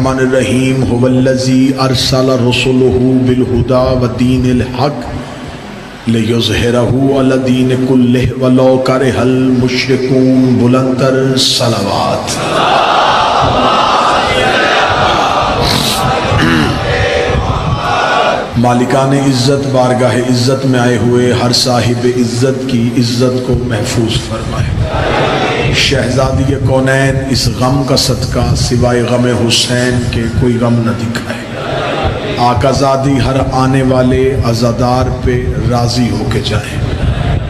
الرحمن الرحیم هو الذی ارسل رسله بالهدى ودین الحق لیظہرہ علی الدین کلہ ولو کرہ المشرکون بلندر صلوات۔ مالکان عزت بارگاہ عزت میں آئے ہوئے ہر صاحب عزت کی عزت کو محفوظ فرمائے۔ شہزادی کونین اس غم کا صدقہ سوائے غم حسین کے کوئی غم نہ دکھائے۔ آقا زادی ہر آنے والے عزادار پہ راضی ہو کے جائیں،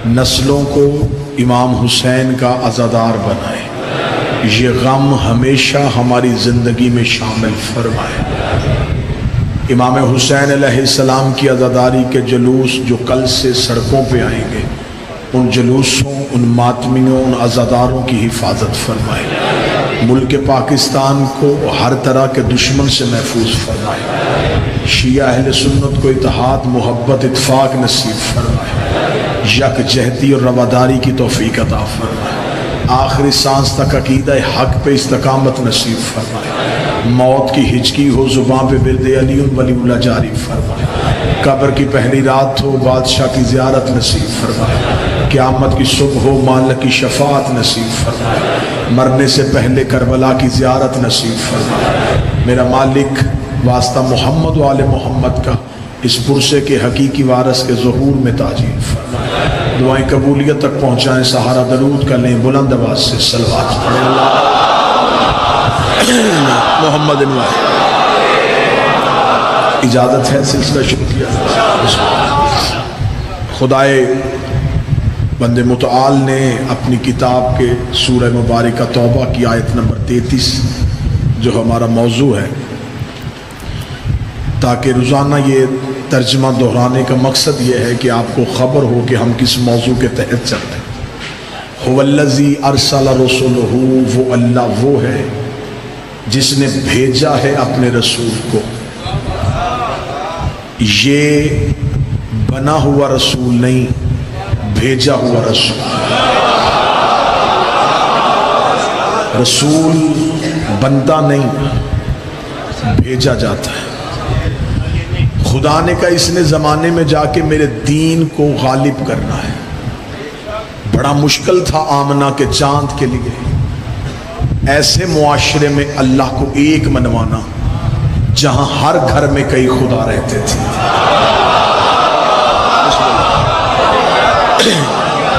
نسلوں کو امام حسین کا عزادار بنائے، یہ غم ہمیشہ ہماری زندگی میں شامل فرمائے۔ امام حسین علیہ السلام کی عزاداری کے جلوس جو کل سے سڑکوں پہ آئیں گے، ان جلوسوں، ان ماتمیوں، ان عزاداروں کی حفاظت فرمائے۔ ملک پاکستان کو ہر طرح کے دشمن سے محفوظ فرمائے۔ شیعہ اہل سنت کو اتحاد، محبت، اتفاق نصیب فرمائے۔ یکجہتی اور رواداری کی توفیق عطا فرمائے۔ آخری سانس تک عقیدہ حق پہ استقامت نصیب فرمائے۔ موت کی ہچکی ہو زباں پہ ورد علی ولی اللہ جاری فرمائے۔ قبر کی پہلی رات ہو بادشاہ کی زیارت نصیب فرمائے۔ قیامت کی صبح ہو مالک کی شفاعت نصیب فرمائے۔ مرنے سے پہلے کربلا کی زیارت نصیب فرمائے۔ میرا مالک واسطہ محمد و آل محمد کا اس پرسے کے حقیقی وارث کے ظہور میں تاجیل فرمائے۔ دعائیں قبولیت تک پہنچائیں، سہارا درود کر لیں، بلند آواز سے صلوات پڑھیں۔ محمد انوار اجازت ہے سلسلہ شروع کیا۔ خدائے بند متعال نے اپنی کتاب کے سورہ مبارکہ توبہ کی آیت نمبر 33 جو ہمارا موضوع ہے، تاکہ روزانہ یہ ترجمہ دہرانے کا مقصد یہ ہے کہ آپ کو خبر ہو کہ ہم کس موضوع کے تحت چلتے ہیں۔ هو الذی ارسل رسولہ، وہ اللہ وہ ہے جس نے بھیجا ہے اپنے رسول کو۔ یہ بنا ہوا رسول نہیں، بھیجا ہوا رسول۔ رسول بنتا نہیں، بھیجا جاتا ہے۔ خدا نے کہا اس نے زمانے میں جا کے میرے دین کو غالب کرنا ہے۔ بڑا مشکل تھا آمنہ کے چاند کے لیے، ایسے معاشرے میں اللہ کو ایک منوانا جہاں ہر گھر میں کئی خدا رہتے تھے۔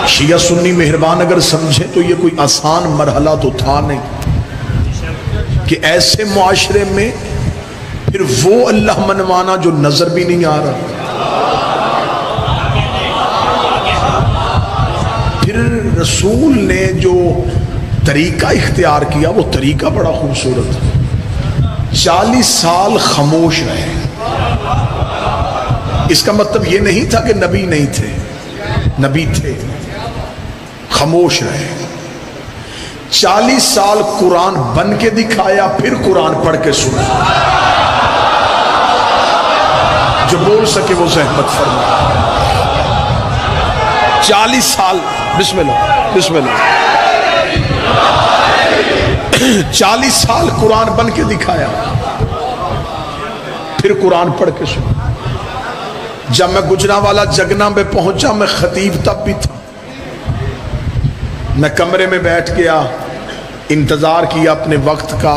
شیعہ سنی مہربان اگر سمجھے تو یہ کوئی آسان مرحلہ تو تھا نہیں کہ ایسے معاشرے میں پھر وہ اللہ منوانا جو نظر بھی نہیں آ رہا۔ پھر رسول نے جو طریقہ اختیار کیا وہ طریقہ بڑا خوبصورت ہے۔ 40 سال خاموش رہے۔ اس کا مطلب یہ نہیں تھا کہ نبی نہیں تھے، نبی تھے، خاموش رہے۔ 40 سال قرآن بن کے دکھایا، پھر قرآن پڑھ کے سنا۔ جو بول سکے وہ زحمت فرمائے۔ 40 سال، بسم اللہ بسم اللہ، 40 سال قرآن بن کے دکھایا، پھر قرآن پڑھ کے سنا۔ جب میں گجرانوالہ جگنا میں پہنچا، میں خطیب تب بھی تھا، میں کمرے میں بیٹھ گیا، انتظار کیا اپنے وقت کا۔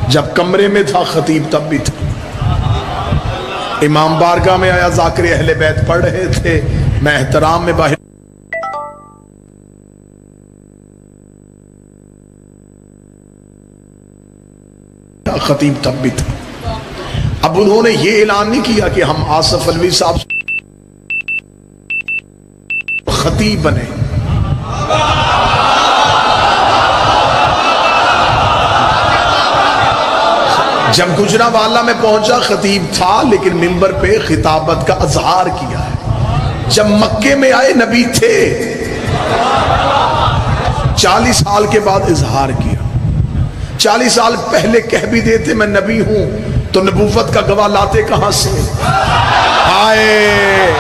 جب کمرے میں تھا خطیب تب بھی تھا۔ امام بارگاہ میں آیا، ذاکر اہل بیت پڑھ رہے تھے، میں احترام میں باہر خطیب تب بھی تھا۔ اب انہوں نے یہ اعلان نہیں کیا کہ ہم آصف علوی صاحب خطیب بنے۔ جب گجرانوالہ میں پہنچا خطیب تھا، لیکن منبر پہ خطابت کا اظہار کیا ہے۔ جب مکے میں آئے نبی تھے، 40 سال کے بعد اظہار کیا۔ 40 سال پہلے کہہ بھی دیتے میں نبی ہوں تو نبوت کا گواہ لاتے کہاں سے؟ آئے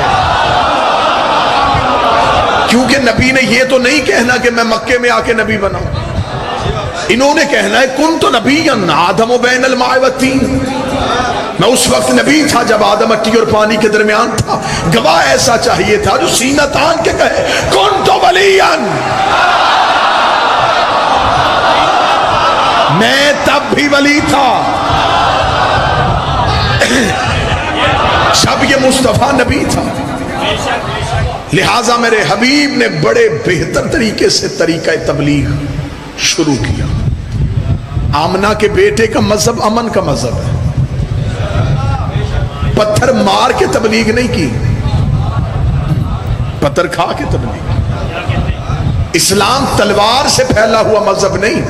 کیونکہ نبی نے یہ تو نہیں کہنا کہ میں مکے میں آ کے نبی بنا۔ انہوں نے کہنا ہے کنت نبیا آدم بین الماء والطین، میں اس وقت نبی تھا جب آدم مٹی اور پانی کے درمیان تھا۔ گواہ ایسا چاہیے تھا جو سینہ تان کے کہے کنت ولیا، میں تب بھی ولی تھا جب یہ مصطفیٰ نبی تھا۔ لہٰذا میرے حبیب نے بڑے بہتر طریقے سے طریقہ تبلیغ شروع کیا۔ آمنہ کے بیٹے کا مذہب امن کا مذہب ہے، پتھر مار کے تبلیغ نہیں کی، پتھر کھا کے تبلیغ۔ اسلام تلوار سے پھیلا ہوا مذہب نہیں،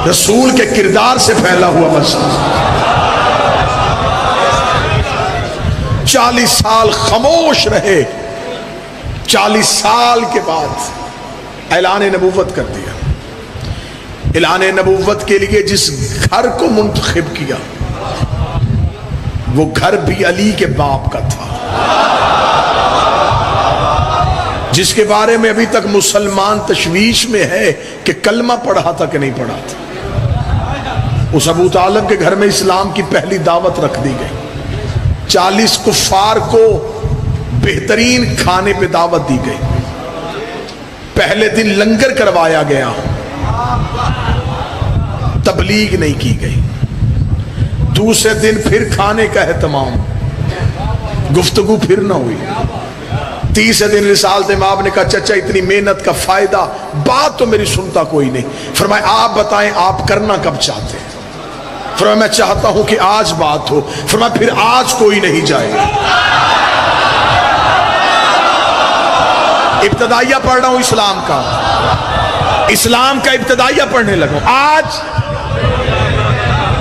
رسول کے کردار سے پھیلا ہوا مذہب۔ 40 سال خاموش رہے، 40 سال کے بعد اعلان نبوت کر دیا۔ اعلان نبوت کے لیے جس گھر کو منتخب کیا وہ گھر بھی علی کے باپ کا تھا، جس کے بارے میں ابھی تک مسلمان تشویش میں ہے کہ کلمہ پڑھا تھا کہ نہیں پڑھا تھا۔ اس ابو طالب کے گھر میں اسلام کی پہلی دعوت رکھ دی گئی۔ 40 کفار کو بہترین کھانے پہ دعوت دی گئی۔ پہلے دن لنگر کروایا گیا، تبلیغ نہیں کی گئی۔ دوسرے دن پھر کھانے کا اہتمام، گفتگو پھر نہ ہوئی۔ تیسرے دن رسالت امام نے کہا چچا اتنی محنت کا فائدہ، بات تو میری سنتا کوئی نہیں۔ فرمایا آپ بتائیں آپ کرنا کب چاہتے ہیں؟ فرمایا میں چاہتا ہوں کہ آج بات ہو۔ فرمایا پھر آج کوئی نہیں جائے گا۔ ابتدائیہ پڑھ رہا ہوں اسلام کا، اسلام کا ابتدائیہ پڑھنے لگا، آج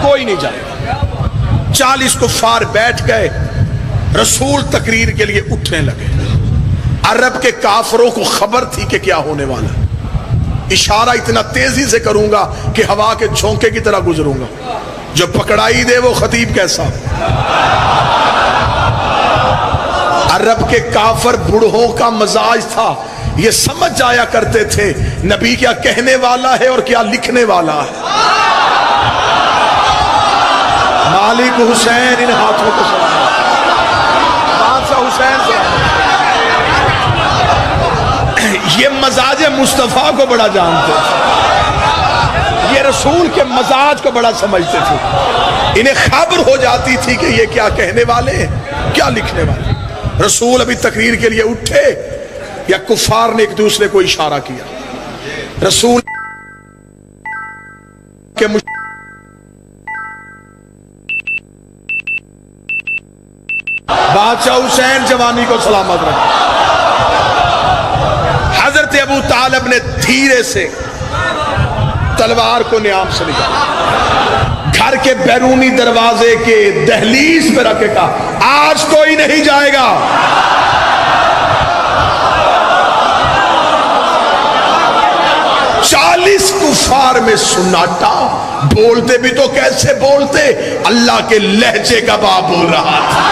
کوئی نہیں جائے گا۔ 40 کفار بیٹھ گئے، رسول تقریر کے لیے اٹھنے لگے۔ عرب کے کافروں کو خبر تھی کہ کیا ہونے والا ہے۔ اشارہ اتنا تیزی سے کروں گا کہ ہوا کے جھونکے کی طرح گزروں گا، جو پکڑائی دے وہ خطیب کیسا۔ عرب کے کافر بڑھوں کا مزاج تھا، یہ سمجھ جایا کرتے تھے نبی کیا کہنے والا ہے اور کیا لکھنے والا ہے۔ مالک حسین ان ہاتھوں کو سلام، بادشاہ حسین سلام۔ یہ مزاج مصطفیٰ کو بڑا جانتے تھے، یہ رسول کے مزاج کو بڑا سمجھتے تھے۔ انہیں خبر ہو جاتی تھی کہ یہ کیا کہنے والے ہیں کیا لکھنے والے۔ رسول ابھی تقریر کے لیے اٹھے یا کفار نے ایک دوسرے کو اشارہ کیا۔ رسول کے بادشاہ حسین جوانی کو سلامت رکھے۔ حضرت ابو طالب نے دھیرے سے تلوار کو نیام سے نکالا، گھر کے بیرونی دروازے کے دہلیز پہ رکھ کے کہا آج کوئی نہیں جائے گا۔ چالیس کفار میں سناٹا، بولتے بھی تو کیسے بولتے، اللہ کے لہجے کا باپ بول رہا تھا،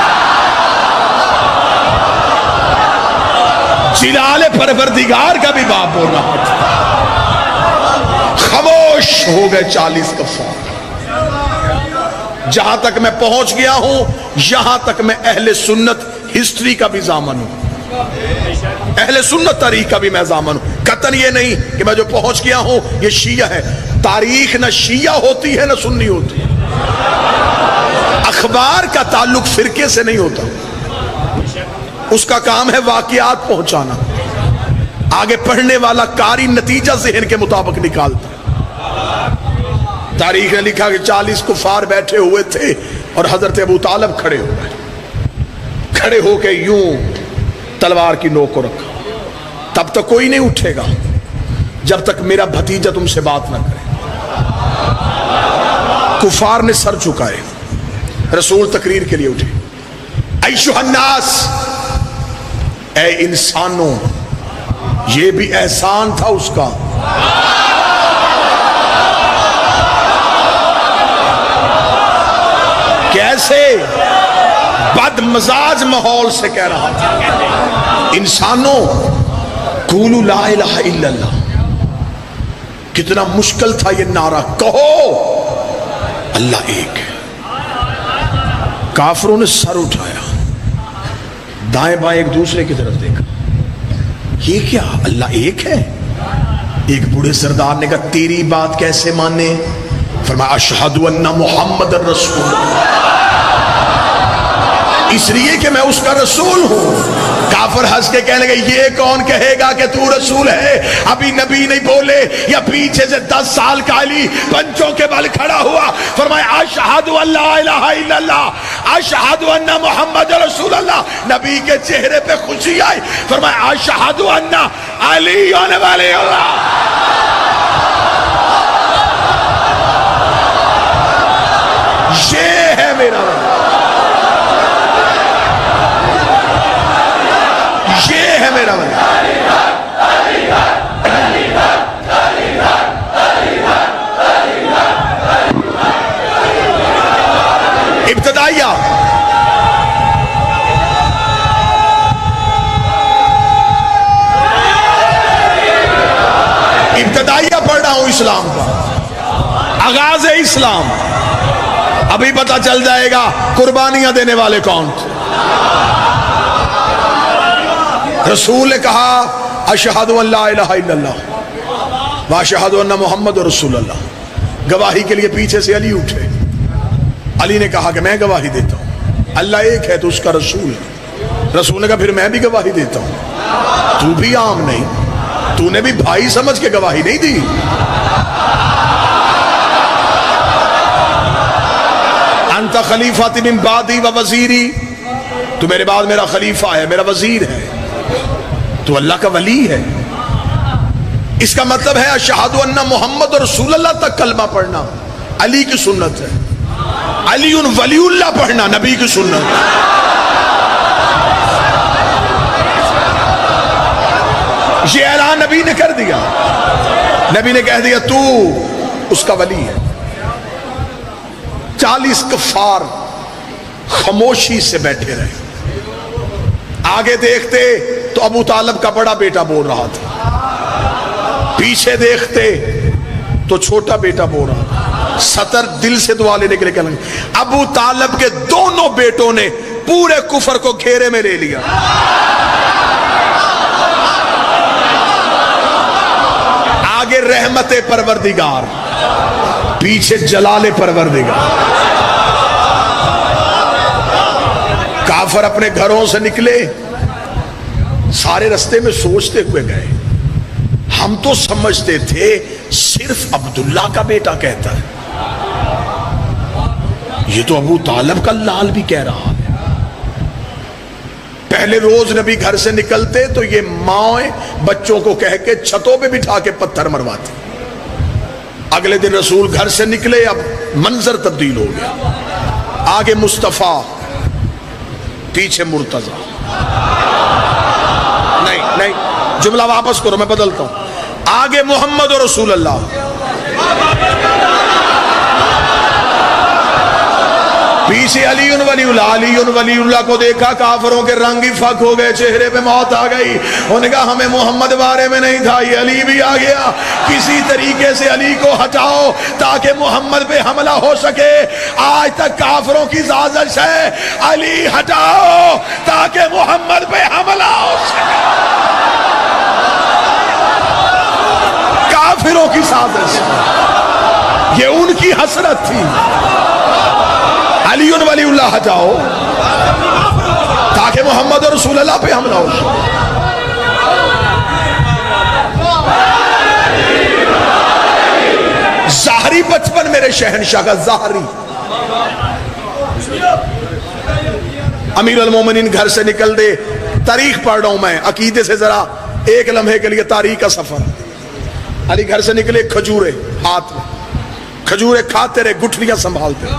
جلال پروردگار کا بھی باپ بول رہا تھا۔ خاموش ہو گئے 40 کفار۔ جہاں تک میں پہنچ گیا ہوں یہاں تک میں اہل سنت ہسٹری کا بھی ضامن ہوں، اہل سنت تاریخ کا بھی میں ضامن ہوں۔ قطعاً یہ نہیں کہ میں جو پہنچ گیا ہوں یہ شیعہ ہے، تاریخ نہ شیعہ ہوتی ہے نہ سنی ہوتی ہے۔ اخبار کا تعلق فرقے سے نہیں ہوتا، اس کا کام ہے واقعات پہنچانا، آگے پڑھنے والا قاری نتیجہ ذہن کے مطابق نکالتا ہے۔ تاریخ نے لکھا کہ 40 کفار بیٹھے ہوئے تھے اور حضرت ابو طالب کھڑے ہو گئے، کھڑے ہو کے یوں تلوار کی نوک کو رکھا، تب تک کوئی نہیں اٹھے گا جب تک میرا بھتیجا تم سے بات نہ کرے۔ کفار نے سر چکائے، رسول تقریر کے لیے اٹھے، ایھا الناس، اے انسانوں، یہ بھی احسان تھا اس کا، کیسے بد مزاج ماحول سے کہہ رہا تھا، انسانوں قولوا لا الہ الا اللہ، کتنا مشکل تھا یہ نعرہ، کہو اللہ ایک ہے۔ کافروں نے سر اٹھایا، دائیں بائیں ایک دوسرے کی طرف دیکھا، یہ کیا اللہ ایک ہے؟ ایک بوڑھے سردار نے کہا تیری بات کیسے مانے؟ فرمایا اشہد ان محمد رسول اللہ، اس لیے کہ میں اس کا رسول ہوں۔ کافر ہنس کے کہنے لگے یہ کون کہے گا کہ تو رسول ہے؟ ابھی نبی نہیں بولے یا پیچھے سے 10 سال کا علی پنچوں کے بل کھڑا ہوا، فرمایا اشہد ان لا الہ الا اللہ اشہد ان محمد رسول اللہ۔ نبی کے چہرے پہ خوشی آئی، فرمایا اشہد ان علی ولی اللہ۔ یہ ہے میرا ولی، یہ ہے میرا ولی۔ ابتدائیہ پڑھ رہا ہوں اسلام کا، آغاز اسلام۔ ابھی پتہ چل جائے گا قربانیاں دینے والے کون تھے۔ رسول نے کہا اشہد ان لا الہ الا اللہ واشہد ان محمد رسول اللہ۔ گواہی کے لیے پیچھے سے علی اٹھے، علی نے کہا کہ میں گواہی دیتا ہوں اللہ ایک ہے تو اس کا رسول ہے۔ رسول نے کہا پھر میں بھی گواہی دیتا ہوں، تو بھی عام نہیں، تو نے بھی بھائی سمجھ کے گواہی نہیں دی۔ انت خلیفۃ من بعدی و وزیری، تو میرے بعد میرا خلیفہ ہے، میرا وزیر ہے، تو اللہ کا ولی ہے۔ اس کا مطلب ہے اشہد ان محمد رسول اللہ تک کلمہ پڑھنا علی کی سنت ہے، علی ولی اللہ پڑھنا نبی کی سنت ہے۔ یہ اعلان نبی نے کر دیا، نبی نے کہہ دیا تو اس کا ولی ہے۔ 40 کفار خاموشی سے بیٹھے رہے، آگے دیکھتے تو ابو طالب کا بڑا بیٹا بول رہا تھا، پیچھے دیکھتے تو چھوٹا بیٹا بول رہا تھا۔ سطر دل سے دعا لینے کے لیے کہنے لگے۔ ابو طالب کے دونوں بیٹوں نے پورے کفر کو گھیرے میں لے لیا، آگے رحمت پروردگار، پیچھے جلال پروردگار۔ کافر اپنے گھروں سے نکلے، سارے رستے میں سوچتے ہوئے گئے، ہم تو سمجھتے تھے صرف عبداللہ کا بیٹا کہتا ہے، یہ تو ابو طالب کا لال بھی کہہ رہا ہے۔ پہلے روز نبی گھر سے نکلتے تو یہ ماں بچوں کو کہہ کے چھتوں پہ بٹھا کے پتھر مرواتے۔ اگلے دن رسول گھر سے نکلے، اب منظر تبدیل ہو گیا، آگے مصطفیٰ پیچھے مرتضی۔ نہیں جملہ واپس کرو، میں بدلتا ہوں، آگے محمد و رسول اللہ، پیچھے علی ولی اللہ۔ علی ولی اللہ کو دیکھا، کافروں کے رنگ ہی فک ہو گئے، چہرے پہ موت آ گئی۔ انہوں نے کہا ہمیں محمد بارے میں نہیں تھا، یہ علی بھی آ گیا، کسی طریقے سے علی کو ہٹاؤ تاکہ محمد پہ حملہ ہو سکے۔ آج تک کافروں کی سازش ہے علی ہٹاؤ تاکہ محمد پہ حملہ ہو سکے، کافروں کی سازش، یہ ان کی حسرت تھی۔ علی ولی اللہ ہٹاؤ تاکہ محمد رسول اللہ پہ حملہ ہو سکے۔ ظاہری بچپن میرے شہنشاہ کا ظاہری۔ امیر المومنین گھر سے نکل دے، تاریخ پڑھ رہا ہوں میں عقیدے سے، ذرا ایک لمحے کے لیے تاریخ کا سفر۔ علی گھر سے نکلے، کھجورے ہاتھ میں، کھجورے کھاتے رہے، گٹھلیاں سنبھالتے رہے۔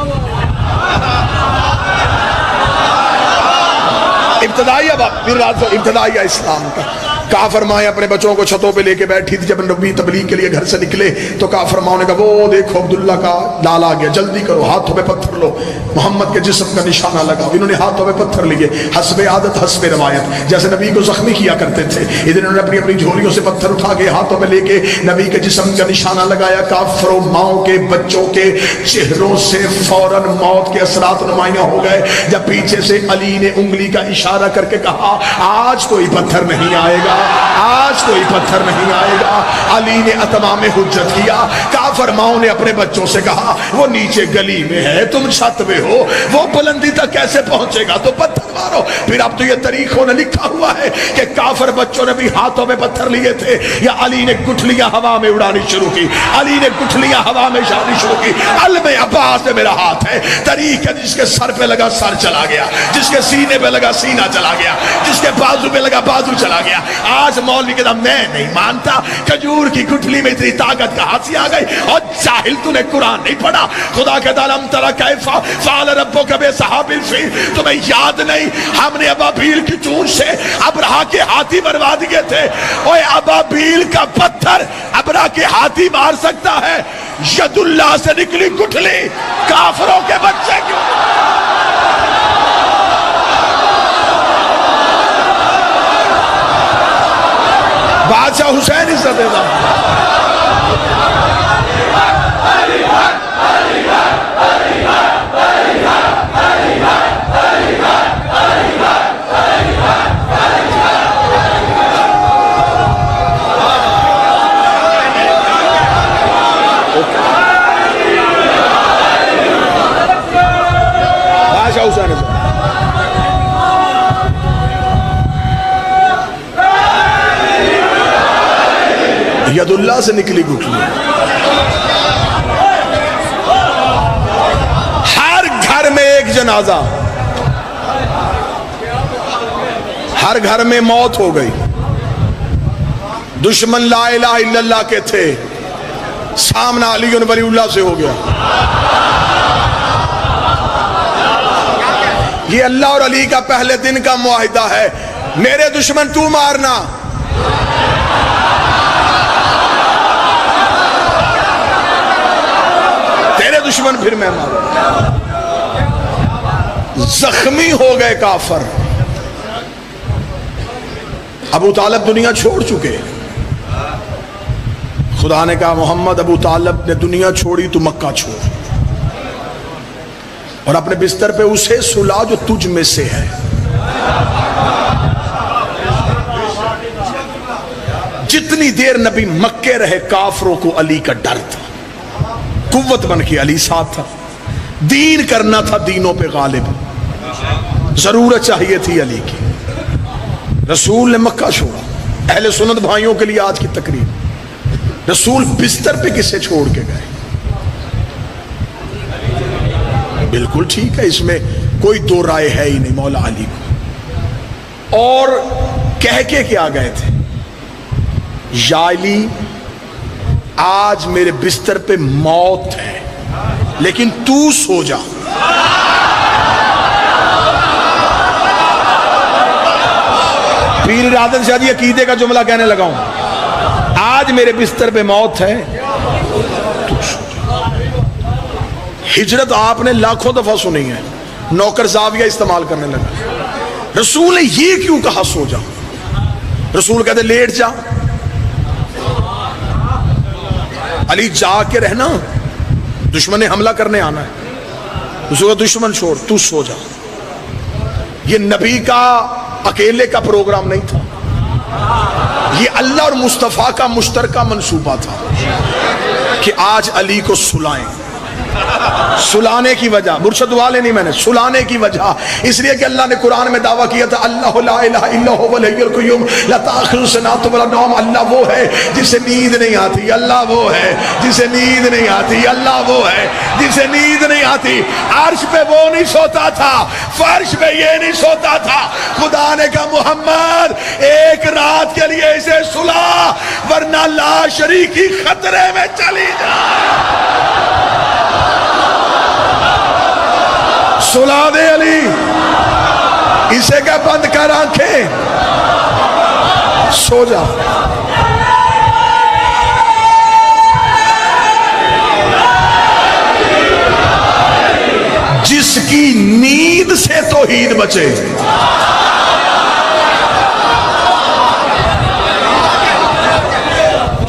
ابتدائیہ اسلام کا کافر مائیں اپنے بچوں کو چھتوں پہ لے کے بیٹھی تھی. جب نبی تبلیغ کے لیے گھر سے نکلے تو کافر ماؤں نے کہا وہ دیکھو عبداللہ کا لال آ گیا, جلدی کرو, ہاتھوں پہ پتھر لو, محمد کے جسم کا نشانہ لگاؤ. انہوں نے ہاتھوں پہ پتھر لیے, حسب عادت حسب روایت, جیسے نبی کو زخمی کیا کرتے تھے ادھر انہوں نے اپنی اپنی جھولیوں سے پتھر اٹھا کے ہاتھوں پہ لے کے نبی کے جسم کا نشانہ لگایا. کافروں ماؤں کے بچوں کے چہروں سے فوراً موت کے اثرات نمایاں ہو گئے. جب پیچھے سے علی نے انگلی کا اشارہ کر کے کہا آج کوئی پتھر نہیں آئے گا, آج کوئی پتھر نہیں آئے گا, علی نے اتمام حجت کیا. کافر ماؤں نے اپنے بچوں سے کہا وہ نیچے گلی میں ہے, تم چھت میں ہو, وہ بلندی تک کیسے پہنچے گا, تو پتھر مارو. پھر اب تو یہ طریقوں نے لکھا ہوا ہے کہ کافر بچوں نے بھی ہاتھوں میں پتھر لیے تھے, یا علی نے گٹھلیاں ہوا میں اڑانی شروع کی, علی نے گٹھلیاں ہوا میں اڑانی شروع کی. علم عباس میں میرا ہاتھ ہے. طریق ہے جس کے سر پہ لگا سر چلا گیا, جس کے سینے پہ لگا سینہ چلا گیا, جس کے بازو پہ لگا بازو چلا گیا. آج مولوی کہتا میں نہیں مانتا, کھجور کی گٹھلی میں اتنی طاقت کہاں سے آ گئی, اور جاہل تو نے قرآن نہیں پڑھا. خدا کے تعالی ترا کیف فعل ربک باصحاب الفیل, تمہیں یاد نہیں ہم نے ابابیل کی چونچ سے ابرہا کے ہاتھی مروا دیے تھے. اوے ابابیل کا پتھر ابرہا کے ہاتھی مار سکتا ہے, ید اللہ سے نکلی گٹھلی کافروں کے بچے کیوں. بادشاہ حسین عزت دیتا. بادشاہ حسین عزت. ید اللہ سے نکلی گٹھلی. ہر گھر میں ایک جنازہ, ہر گھر میں موت ہو گئی. دشمن لا الہ الا اللہ کے تھے, سامنا علی ولی اللہ سے ہو گیا. یہ اللہ اور علی کا پہلے دن کا معاہدہ ہے, میرے دشمن تو مارنا, دشمن پھر میں ماروں. زخمی ہو گئے کافر. ابو طالب دنیا چھوڑ چکے. خدا نے کہا محمد ابو طالب نے دنیا چھوڑی تو مکہ چھوڑ, اور اپنے بستر پہ اسے سلا جو تجھ میں سے ہے. جتنی دیر نبی مکے رہے کافروں کو علی کا ڈر تھا, قوت بن کے علی ساتھ تھا, دین کرنا تھا دینوں پہ غالب, ضرورت چاہیے تھی علی کی. رسول نے مکہ چھوڑا. اہل سنت بھائیوں کے لیے آج کی تقریر, رسول بستر پہ کسے چھوڑ کے گئے؟ بالکل ٹھیک ہے, اس میں کوئی دو رائے ہے ہی نہیں, مولا علی کو. اور کہہ کے کیا گئے تھے, یا علی آج میرے بستر پہ موت ہے لیکن تو سو جا. پیر ارادت شاید یہ عقیدے کا جملہ کہنے لگا ہوں, آج میرے بستر پہ موت ہے تو سو جا. ہجرت آپ نے لاکھوں دفعہ سنی ہے, نوکر زاویہ استعمال کرنے لگا. رسول نے یہ کیوں کہا سو جا؟ رسول کہتے لیٹ جا. علی جا کے رہنا, دشمن نے حملہ کرنے آنا ہے. اس کو دشمن چھوڑ, تو سو جا. یہ نبی کا اکیلے کا پروگرام نہیں تھا, یہ اللہ اور مصطفیٰ کا مشترکہ منصوبہ تھا کہ آج علی کو سلائیں. سلانے کی وجہ, مرشد والے نہیں, میں نے سلانے کی وجہ اس لیے کہ اللہ نے قرآن میں دعویٰ کیا تھا اللہ لا الہ الا هو الحی القیوم لا تأخذہ سنۃ ولا نوم. اللہ وہ ہے جسے نیند نہیں آتی, اللہ وہ ہے جسے نیند نہیں آتی, اللہ وہ ہے جسے نیند نہیں آتی. عرش پہ وہ نہیں سوتا تھا, فرش پہ یہ نہیں سوتا تھا. خدا نے کہا محمد ایک رات کے لیے اسے سلا, ورنہ لا شریکی خطرے میں چلی جائے. سلا دے علی, اسے کہ بند کر آنکھیں. سو جا. جس کی نیند سے توحید بچے.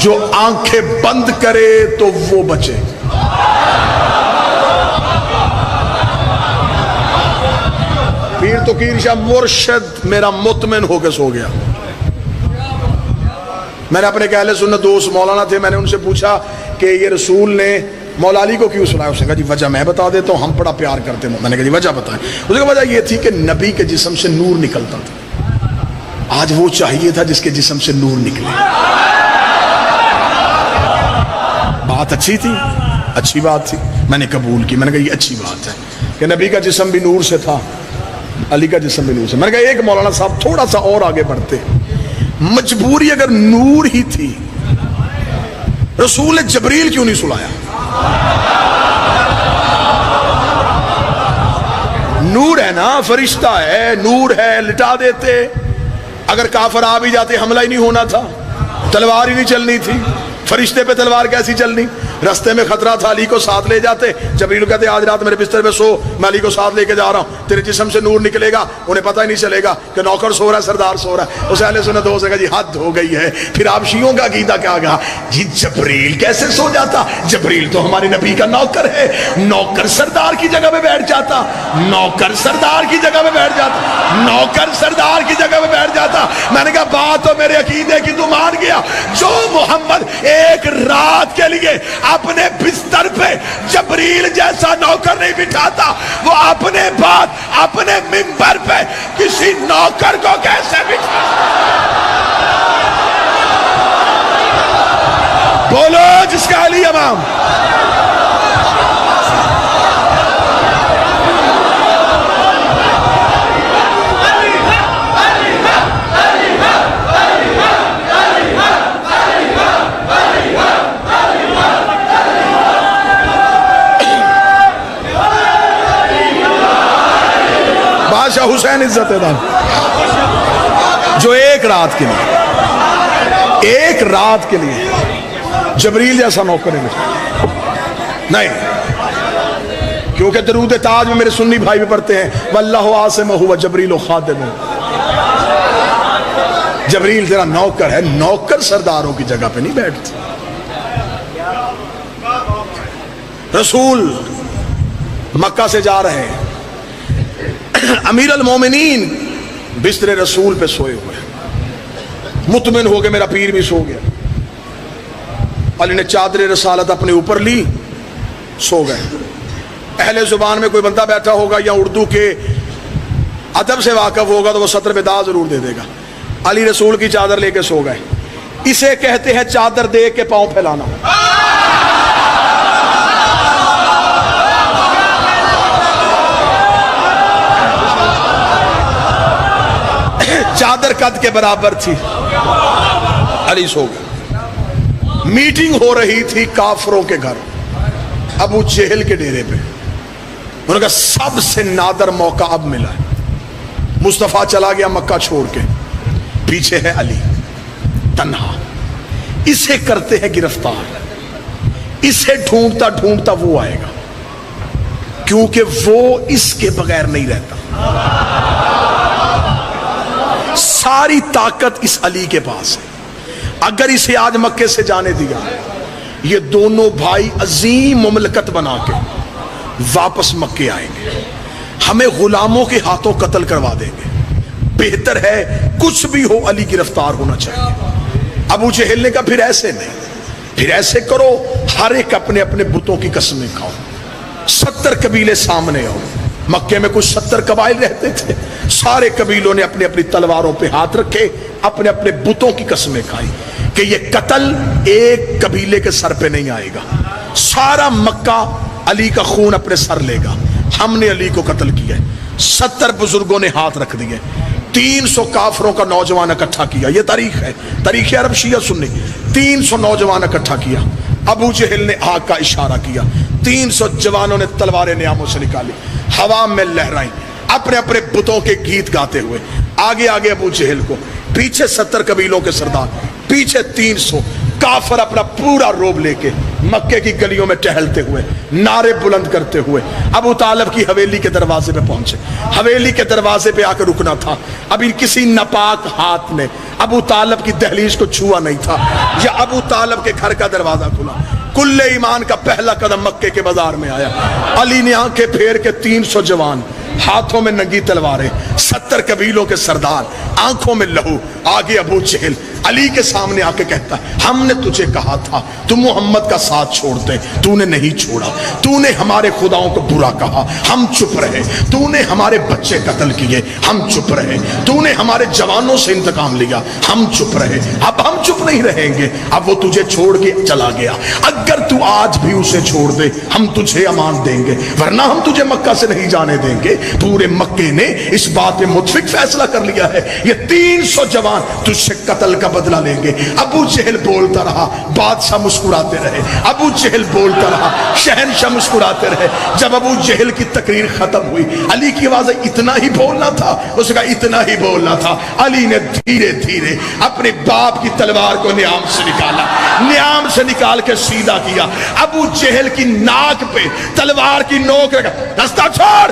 جو آنکھیں بند کرے تو وہ بچے. پیر تقی شاہ مرشد میرا مطمئن ہو کے سو گیا. میں نے اپنے اہل سنت دوست مولانا تھے, میں نے ان سے پوچھا کہ یہ رسول نے مولا علی کو کیوں سنایا؟ اس نے کہا جی وجہ میں بتا دیتا ہوں, ہم بڑا پیار کرتے ہیں. میں نے کہا جی وجہ بتائیں. اس کی وجہ یہ تھی کہ نبی کے جسم سے نور نکلتا تھا. آج وہ چاہیے تھا جس کے جسم سے نور نکلے. بات اچھی تھی, اچھی بات تھی, میں نے قبول کی. میں نے کہا یہ اچھی بات ہے کہ نبی کا جسم بھی نور سے تھا, علی کا جسم بھی نور سے. میں نے کہا ایک مولانا صاحب تھوڑا سا اور آگے بڑھتے, مجبوری اگر نور ہی تھی رسول نے جبریل کیوں نہیں سلایا؟ نور ہے نا, فرشتہ ہے, نور ہے, لٹا دیتے. اگر کافر آ بھی جاتے حملہ ہی نہیں ہونا تھا, تلوار ہی نہیں چلنی تھی. فرشتے پہ تلوار کیسی چلنی؟ رستے میں خطرہ تھا, علی کو ساتھ لے جاتے. جبریل کہتے آج رات میرے بستر پہ سو, میں علی کو ساتھ لے کے جا رہا ہوں, تیرے جسم سے نور نکلے گا. انہیں پتہ ہی نہیں چلے گا کہ نوکر سو رہا ہے, سردار سو رہا ہے. اس اہل سنت دوست نے کہا جی حد ہو گئی ہے. پھر آپ شیعوں کا عقیدہ کیا گیا جی جبریل کیسے سو جاتا؟ جبریل تو ہمارے نبی کا نوکر ہے, نوکر سردار کی جگہ پہ بیٹھ جاتا, نوکر سردار کی جگہ پہ بیٹھ جاتا, نوکر سردار کی جگہ پہ بیٹھ جاتا. میں نے کہا بات تو میرے عقیدے کی تو مان گیا. جو محمد ایک رات کے لیے اپنے بستر پہ جبریل جیسا نوکر نہیں بٹھاتا, وہ اپنے بعد اپنے منبر پہ کسی نوکر کو کیسے بٹھاتا؟ بولو جس کا علی امام. بادشاہ حسین عزت دار جو ایک رات کے لیے جبریل جیسا نوکر نہیں, کیونکہ درود تاج میں میرے سنی بھائی بھی پڑھتے ہیں واللہ عاصمہ ہوا جبریل و خادم. جبریل تیرا نوکر ہے, نوکر سرداروں کی جگہ پہ نہیں بیٹھتے. رسول مکہ سے جا رہے ہیں, امیر المومنین بستر رسول پہ سوئے ہوئے, مطمئن ہو گئے میرا پیر بھی سو گیا. علی نے چادر رسالت اپنے اوپر لی, سو گئے. اہل زبان میں کوئی بندہ بیٹھا ہوگا یا اردو کے ادب سے واقف ہوگا تو وہ سطر پہ دا ضرور دے دے گا. علی رسول کی چادر لے کے سو گئے. اسے کہتے ہیں چادر دے کے پاؤں پھیلانا. چادر قد کے برابر تھی, علی سو گئے. میٹنگ ہو رہی تھی کافروں کے گھر, ابو جہل کے ڈیرے پہ. انہوں نے کہا سب سے نادر موقع اب ملا ہے. مصطفیٰ چلا گیا مکہ چھوڑ کے, پیچھے ہے علی تنہا. اسے کرتے ہیں گرفتار, اسے ڈھونڈتا ڈھونڈتا وہ آئے گا, کیونکہ وہ اس کے بغیر نہیں رہتا. ساری طاقت اس علی کے پاس ہے. اگر اسے آج مکے سے جانے دیا, یہ دونوں بھائی عظیم مملکت بنا کے واپس مکے آئیں گے, ہمیں غلاموں کے ہاتھوں قتل کروا دیں گے. بہتر ہے کچھ بھی ہو علی گرفتار ہونا چاہیے. ابو جہل نے کہا پھر ایسے نہیں, پھر ایسے کرو ہر ایک اپنے اپنے بتوں کی قسمیں کھاؤ, 70 قبیلے سامنے آؤ. مکے میں کچھ 70 قبائل رہتے تھے, سارے قبیلوں نے اپنی اپنی تلواروں پہ ہاتھ رکھے, اپنے اپنے بتوں کی قسمیں کھائی کہ یہ قتل ایک قبیلے کے سر پہ نہیں آئے گا, سارا مکہ علی کا خون اپنے سر لے گا. ہم نے علی کو قتل کیا ہے. 70 بزرگوں نے ہاتھ رکھ دیے, 300 کافروں کا نوجوان اکٹھا کیا. یہ تاریخ ہے, تاریخ عرب شیعہ سنی. 300 نوجوان اکٹھا کیا. ابو جہل نے آگ کا اشارہ کیا, 300 جوانوں نے تلواریں نیاموں سے نکالی, ہوا میں لہرائیں, اپنے اپنے بتوں کے گیت گاتے ہوئے. آگے آگے ابو جہل کو, پیچھے 70 قبیلوں کے سردار، پیچھے 300 کافر اپنا پورا روب لے کے مکے کی گلیوں میں ٹہلتے ہوئے نعرے بلند کرتے ہوئے ابو طالب کی حویلی کے دروازے پہ پہنچے۔ حویلی کے دروازے پہ آ کے رکنا تھا، ابھی کسی ناپاک ہاتھ نے ابو طالب کی دہلیز کو چھوا نہیں تھا، یا ابو طالب کے گھر کا دروازہ کھلا۔ کل ایمان کا پہلا قدم مکے کے بازار میں آیا۔ علی نے آنکھیں پھیر کے 300 جوان، ہاتھوں میں ننگی تلواریں، 70 قبیلوں کے سردار، آنکھوں میں لہو، آگے ابو جہل علی کے سامنے آ کے کہتا ہے ہم نے تجھے کہا تھا تو محمد کا ساتھ چھوڑ دے، تو نے نہیں چھوڑا، تو نے ہمارے خداؤں کو برا کہا، ہم چپ رہے، تو نے ہمارے بچے قتل کیے، ہم چپ رہے، تو نے ہمارے جوانوں سے انتقام لیا، ہم چپ رہے، اب ہم چپ نہیں رہیں گے، اب وہ تجھے چھوڑ کے چلا گیا، اگر تو آج بھی اسے چھوڑ دے ہم تجھے امان دیں گے، ورنہ ہم تجھے مکہ سے نہیں جانے دیں گے۔ پورے مکے نے اس بات میں متفق فیصلہ کر لیا ہے، یہ 300 جوان تجھ سے قتل کا بدلہ لیں گے۔ ابو جہل بولتا رہا، بادشاہ مسکراتے رہے، ابو جہل بولتا رہا، شہنشاہ مسکراتے رہے۔ جب ابو جہل کی تقریر ختم ہوئی، علی کی آواز اتنا ہی بولنا تھا، اس کا اتنا ہی بولنا تھا، علی نے دھیرے دھیرے اپنے باپ کی تلوار کو نیام سے نکالا، نیام سے نکال کے سیدھا کیا، ابو جہل کی ناک پہ تلوار کی نوک رکھا، رستہ چھوڑ،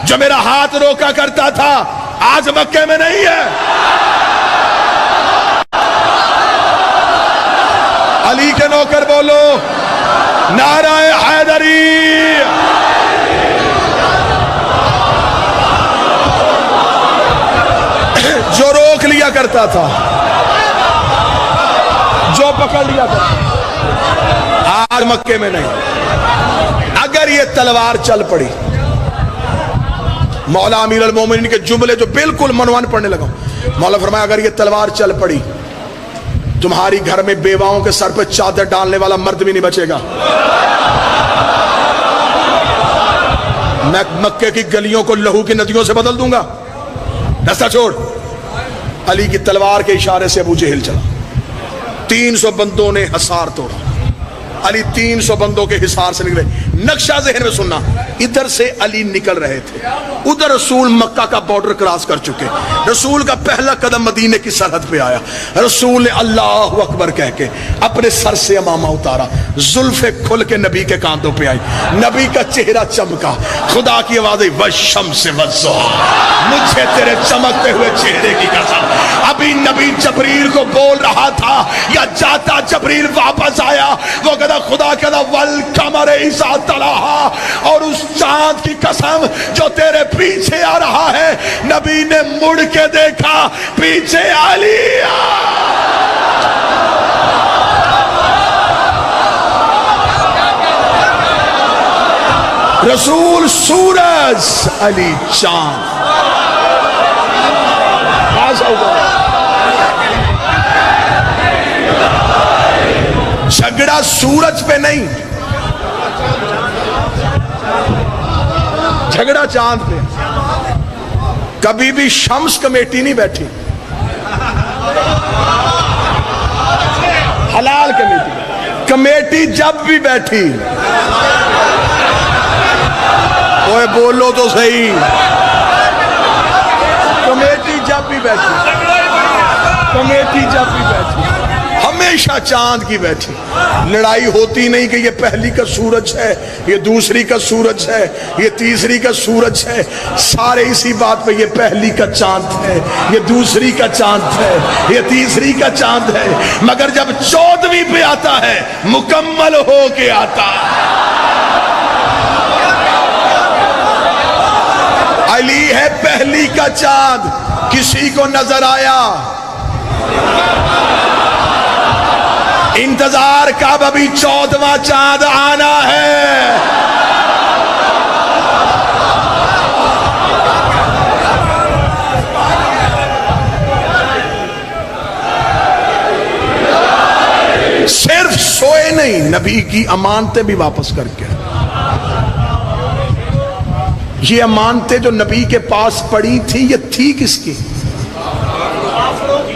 جو میرا ہاتھ روکا کرتا تھا آج مکے میں نہیں ہے۔ علی کے نوکر بولو نعرہ حیدری۔ جو روک لیا کرتا تھا، جو پکڑ لیا کرتا، آج مکے میں نہیں۔ اگر یہ تلوار چل پڑی، مولا امیر المومنین کے جملے جو بالکل منوان پڑھنے لگا، مولا فرمایا اگر یہ تلوار چل پڑی تمہاری گھر میں بیواؤں کے سر پہ چادر ڈالنے والا مرد بھی نہیں بچے گا۔ میں مکے کی گلیوں کو لہو کی ندیوں سے بدل دوں گا، رستہ چھوڑ۔ علی کی تلوار کے اشارے سے ابو جہل چلا، 300 بندوں نے حصار توڑا، علی 300 بندوں کے حصار سے نکلے۔ نقشہ ذہن میں سننا، ادھر سے علی نکل رہے تھے، ادھر رسول مکہ کا بارڈر کراس کر چکے، رسول کا پہلا قدم مدینے کی سرحد پہ آیا، رسول نے اللہ اکبر کہہ کے اپنے سر سے امامہ اتارا، زلفیں کھل کے نبی کے کاندھوں پہ آئی، نبی کا چہرہ چمکا، خدا کی آواز آئی والشمس والضحیٰ، مجھے تیرے چمکتے ہوئے چہرے کی قسم۔ ابھی نبی جبریل کو بول رہا تھا یا جاتا جبریل واپس آیا، وہ کہتا خدا کہتا والقمر اذا تلاہا، اور اس چاند کی قسم جو تیرے پیچھے آ رہا ہے۔ نبی نے مڑ کے دیکھا، پیچھے علی رسول سورج، علی چاند۔ جھگڑا سورج پہ نہیں، جھگڑا چاند پہ۔ کبھی بھی شمس کمیٹی نہیں بیٹھی، حلال کمیٹی جب بھی بیٹھی، اوے بولو تو صحیح، کمیٹی جب بھی بیٹھی، کمیٹی جب بھی بیٹھی، ہمیشہ چاند کی بیٹھی۔ لڑائی ہوتی نہیں کہ یہ پہلی کا سورج ہے، یہ دوسری کا سورج ہے، یہ تیسری کا سورج ہے، سارے اسی بات پہ یہ پہلی کا چاند ہے، یہ دوسری کا چاند ہے، یہ تیسری کا چاند ہے، مگر جب 14ویں پہ آتا ہے مکمل ہو کے آتا ہے۔ علی ہے پہلی کا چاند، کسی کو نظر آیا انتظار کب ابھی 14واں چاند آنا ہے۔ صرف سوئے نہیں، نبی کی امانتیں بھی واپس کر کے، یہ امانتیں جو نبی کے پاس پڑی تھی یہ تھی کس کی؟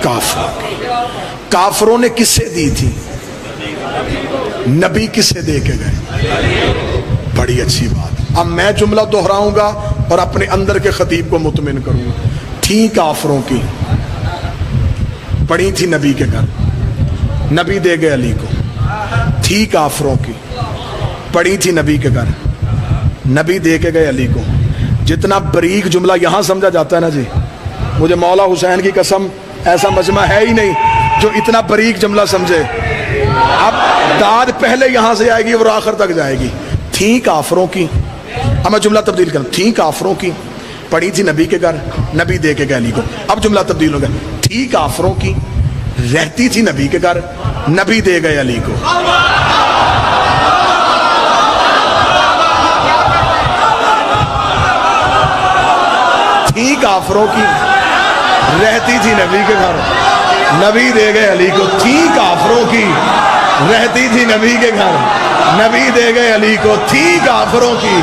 کافروں کی۔ کافروں نے کسے دی تھی؟ نبی کسے دے کے گئے؟ بڑی اچھی بات۔ اب میں جملہ دہراؤں گا اور اپنے اندر کے خطیب کو مطمئن کروں گا، تھی کافروں کی، پڑی تھی نبی کے گھر، نبی دے گئے علی کو، تھی کافروں کی، پڑی تھی نبی کے گھر، نبی دے کے گئے علی کو۔ جتنا بریک جملہ یہاں سمجھا جاتا ہے نا جی، مجھے مولا حسین کی قسم ایسا مجمع ہے ہی نہیں جو اتنا بریک جملہ سمجھے۔ اب داد پہلے یہاں سے آئے گی اور آخر تک جائے گی۔ تھیں کافروں کی، اب میں جملہ تبدیل کروں، تھیں کافروں کی، پڑی تھی نبی کے گھر، نبی دے کے گئے علی کو۔ اب جملہ تبدیل ہو گیا، تھی کافروں کی، رہتی تھی نبی کے گھر، نبی دے گئے علی کو۔ تھی کافروں کی، رہتی تھی نبی کے گھر، نبی دے گئے علی کو۔ تھی کافروں کی، رہتی تھی نبی کے گھر، نبی دے گئے علی کو۔ تھی کافروں کی،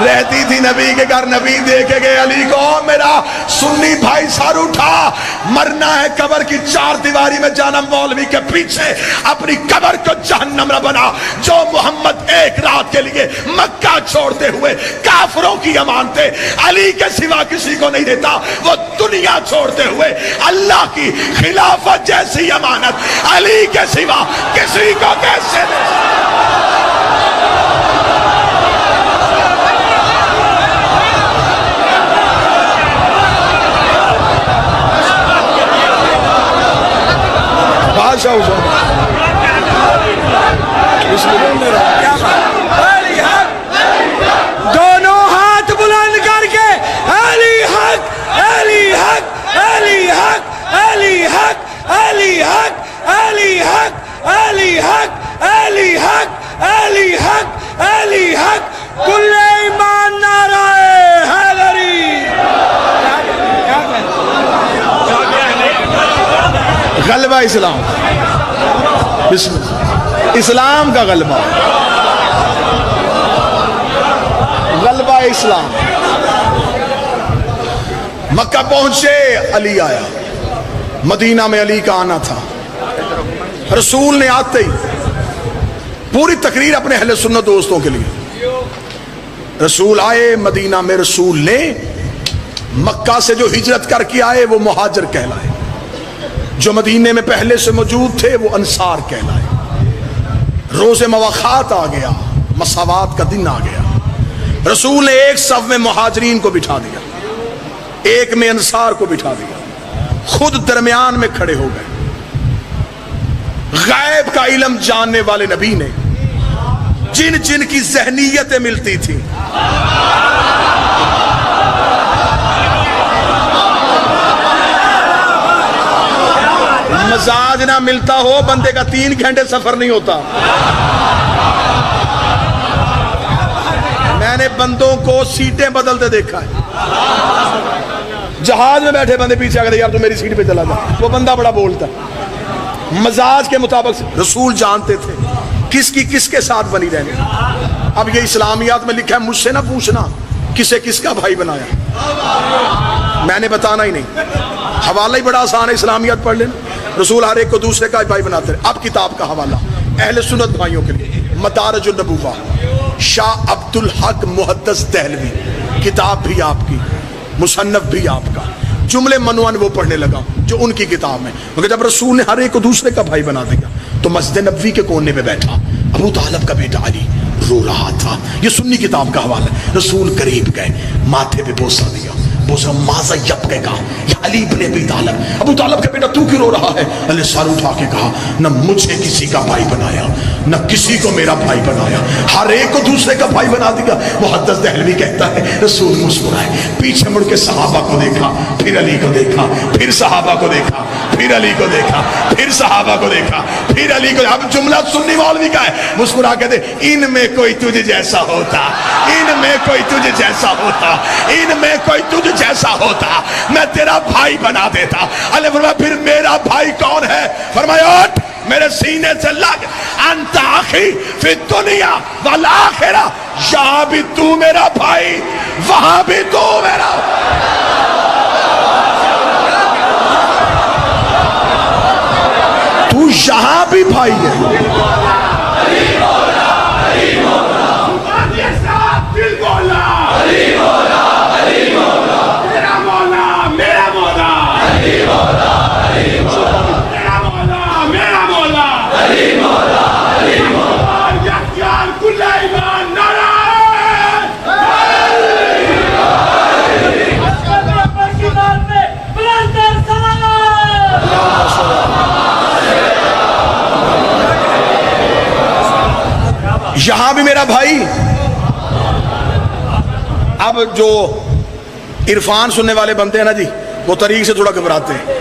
رہتی تھی نبی کے گھر، نبی دے کے گئے علی کو۔ میرا سنی بھائی سر اٹھا، مرنا ہے قبر کی چار دیواری میں جانا، مولوی کے پیچھے اپنی قبر کو جہنم نہ بنا۔ جو محمد ایک رات کے لیے مکہ چھوڑتے ہوئے کافروں کی امانتیں علی کے سوا کسی کو نہیں دیتا، وہ دنیا چھوڑتے ہوئے اللہ کی خلافت جیسی امانت علی کے سوا کسی کو کیسے دے؟ بادشاہ حسین دونوں ہاتھ بلند کر کے علی حق، علی حق، علی حق، علی حق، علی حق، علی حق، علی حق، علی حق، علی حق، علی حق، کل ایمان نعرہ حیدری۔ غلبہ اسلام، بسم اللہ، اسلام کا غلبہ، غلبہ اسلام۔ مکہ پہنچے، علی آیا، مدینہ میں علی کا آنا تھا۔ رسول نے آتے ہی پوری تقریر اپنے اہل سنت دوستوں کے لیے، رسول آئے مدینہ میں، رسول نے مکہ سے جو ہجرت کر کے آئے وہ مہاجر کہلائے، جو مدینے میں پہلے سے موجود تھے وہ انصار کہلائے۔ روز مواخات آ گیا، مساوات کا دن آ گیا، رسول نے ایک صف میں مہاجرین کو بٹھا دیا، ایک میں انصار کو بٹھا دیا، خود درمیان میں کھڑے ہو گئے۔ غیب کا علم جاننے والے نبی نے جن جن کی ذہنیتیں ملتی تھیں، مزاج نہ ملتا ہو بندے کا 3 گھنٹے سفر نہیں ہوتا۔ میں نے بندوں کو سیٹیں بدلتے دیکھا ہے، جہاز میں بیٹھے بندے پیچھے آگے یار تو میری سیٹ پہ چلا جا، وہ بندہ بڑا بولتا ہے، مزاج کے مطابق۔ رسول جانتے تھے کس کی کس کے ساتھ بنی رہنے۔ اب یہ اسلامیات میں لکھا ہے، مجھ سے نہ پوچھنا کسے کس کا بھائی بنایا، میں نے بتانا ہی نہیں، حوالہ ہی بڑا آسان ہے، اسلامیات پڑھ لینا۔ رسول ہر ایک کو دوسرے کا بھائی بناتے رہے۔ اب کتاب کا حوالہ اہل سنت بھائیوں کے لیے، مدارج النبوہ، شاہ عبد الحق محدث دہلوی، کتاب بھی آپ کی، مصنف بھی آپ کا، جملے منوان وہ پڑھنے لگا جو ان کی کتاب میں۔ مگر جب رسول نے ہر ایک کو دوسرے کا بھائی بنا دیا تو مسجد نبوی کے کونے میں بیٹھا ابو طالب کا بیٹا علی رو رہا تھا۔ یہ سنی کتاب کا حوالہ ہے۔ رسول قریب گئے، ماتھے پہ بوسہ دیا، بوسہ ماذا یبکے کہا، یا علی ابن ابی طالب، ابو طالب کا بیٹا تو کیوں رو رہا ہے؟ علی سر اٹھا کے کہا، نہ مجھے کسی کا بھائی بنایا، نہ کسی کو میرا بھائی بنایا، ہر ایک کو دوسرے کا بھائی بنا دیا۔ محدث دہلوی کہتا ہے رسول مسکرائے، پیچھے مڑ کے صحابہ کو دیکھا، پھر علی کو دیکھا، پھر صحابہ کو دیکھا، پھر علی کو دیکھا، پھر صحابہ کو دیکھا، پھر علی کو۔ اب جملہ سنی مولوی کا ہے، مسکرا کے دے، ان میں کوئی تجھ جیسا ہوتا، ان میں کوئی تجھ جیسا ہوتا، ان میں کوئی تجھ جیسا ہوتا، میں تیرا بھائی بنا دیتا۔ علی فرمایا پھر میرا بھائی کون ہے؟ فرمایا اٹھ میرے سینے سے لگ، انت اخی فی الدنیا والآخرہ، یہاں بھی تو میرا بھائی، وہاں بھی تو میرا۔ تو یہاں بھی بھائی ہے۔ یہاں بھی میرا بھائی. اب جو عرفان سننے والے بنتے ہیں نا جی، وہ طریق سے تھوڑا گھبراتے ہیں.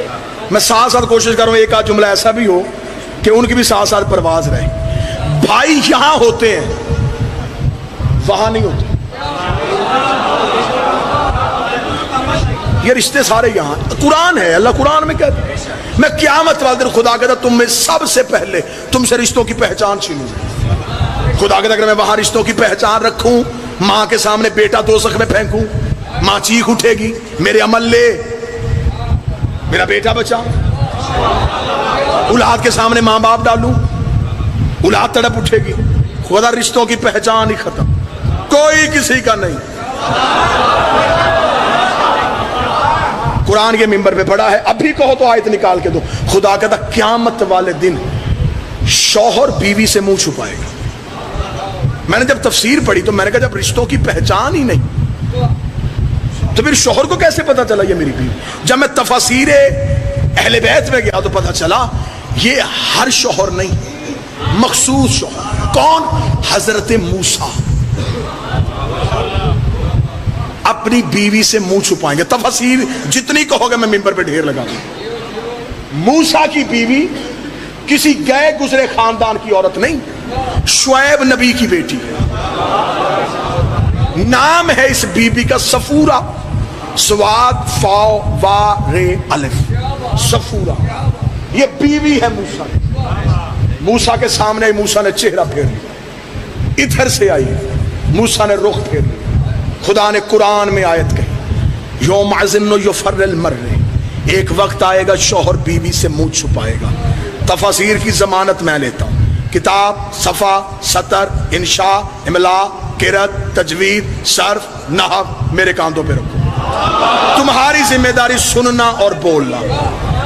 میں ساتھ ساتھ کوشش کروں ایک آدھ جملہ ایسا بھی ہو کہ ان کی بھی ساتھ ساتھ پرواز رہے. بھائی یہاں ہوتے ہیں، وہاں نہیں ہوتے. یہ رشتے سارے یہاں. قرآن ہے، اللہ قرآن میں کہتا ہے میں قیامت والے دن خدا کہتا تم میں سب سے پہلے تم سے رشتوں کی پہچان چھینوں. خدا کہتا اگر میں وہاں رشتوں کی پہچان رکھوں، ماں کے سامنے بیٹا دوزخ میں پھینکوں، ماں چیخ اٹھے گی میرے عمل لے، میرا بیٹا بچا. اولاد کے سامنے ماں باپ ڈالوں، اولاد تڑپ اٹھے گی. خدا رشتوں کی پہچان ہی ختم، کوئی کسی کا نہیں. قرآن کے ممبر پہ پڑھا ہے، ابھی کہو تو آیت نکال کے دو. خدا کہتا قیامت والے دن شوہر بیوی سے منہ چھپائے گا. میں نے جب تفسیر پڑھی تو میں نے کہا جب رشتوں کی پہچان ہی نہیں تو پھر شوہر کو کیسے پتا چلا یہ میری بیوی؟ جب میں تفاسیر اہل بیت میں گیا تو پتا چلا یہ ہر شوہر نہیں، مخصوص شوہر. کون؟ حضرت موسیٰ اپنی بیوی سے منہ چھپائیں گے. تفاسیر جتنی کہو گے میں ممبر پہ ڈھیر لگا دوں. موسیٰ کی بیوی کسی گئے گزرے خاندان کی عورت نہیں، شعیب نبی کی بیٹی. نام ہے اس بیوی کا صفورہ، سواد فاو وا رے الف، صفورہ. یہ بیوی ہے موسیٰ. موسیٰ کے سامنے موسیٰ نے چہرہ پھیر لیا، ادھر سے آئی، موسیٰ نے رخ پھیر لیا. خدا نے قرآن میں آیت کہی یوم عظن یفر المرء، ایک وقت آئے گا شوہر بیوی سے منہ چھپائے گا. تفاسیر کی ضمانت میں لیتا ہوں، کتاب، صفحہ، سطر، انشاء، املا، قرأت، تجوید، صرف، نحو میرے کاندھوں پہ رکھو. تمہاری ذمہ داری سننا اور بولنا.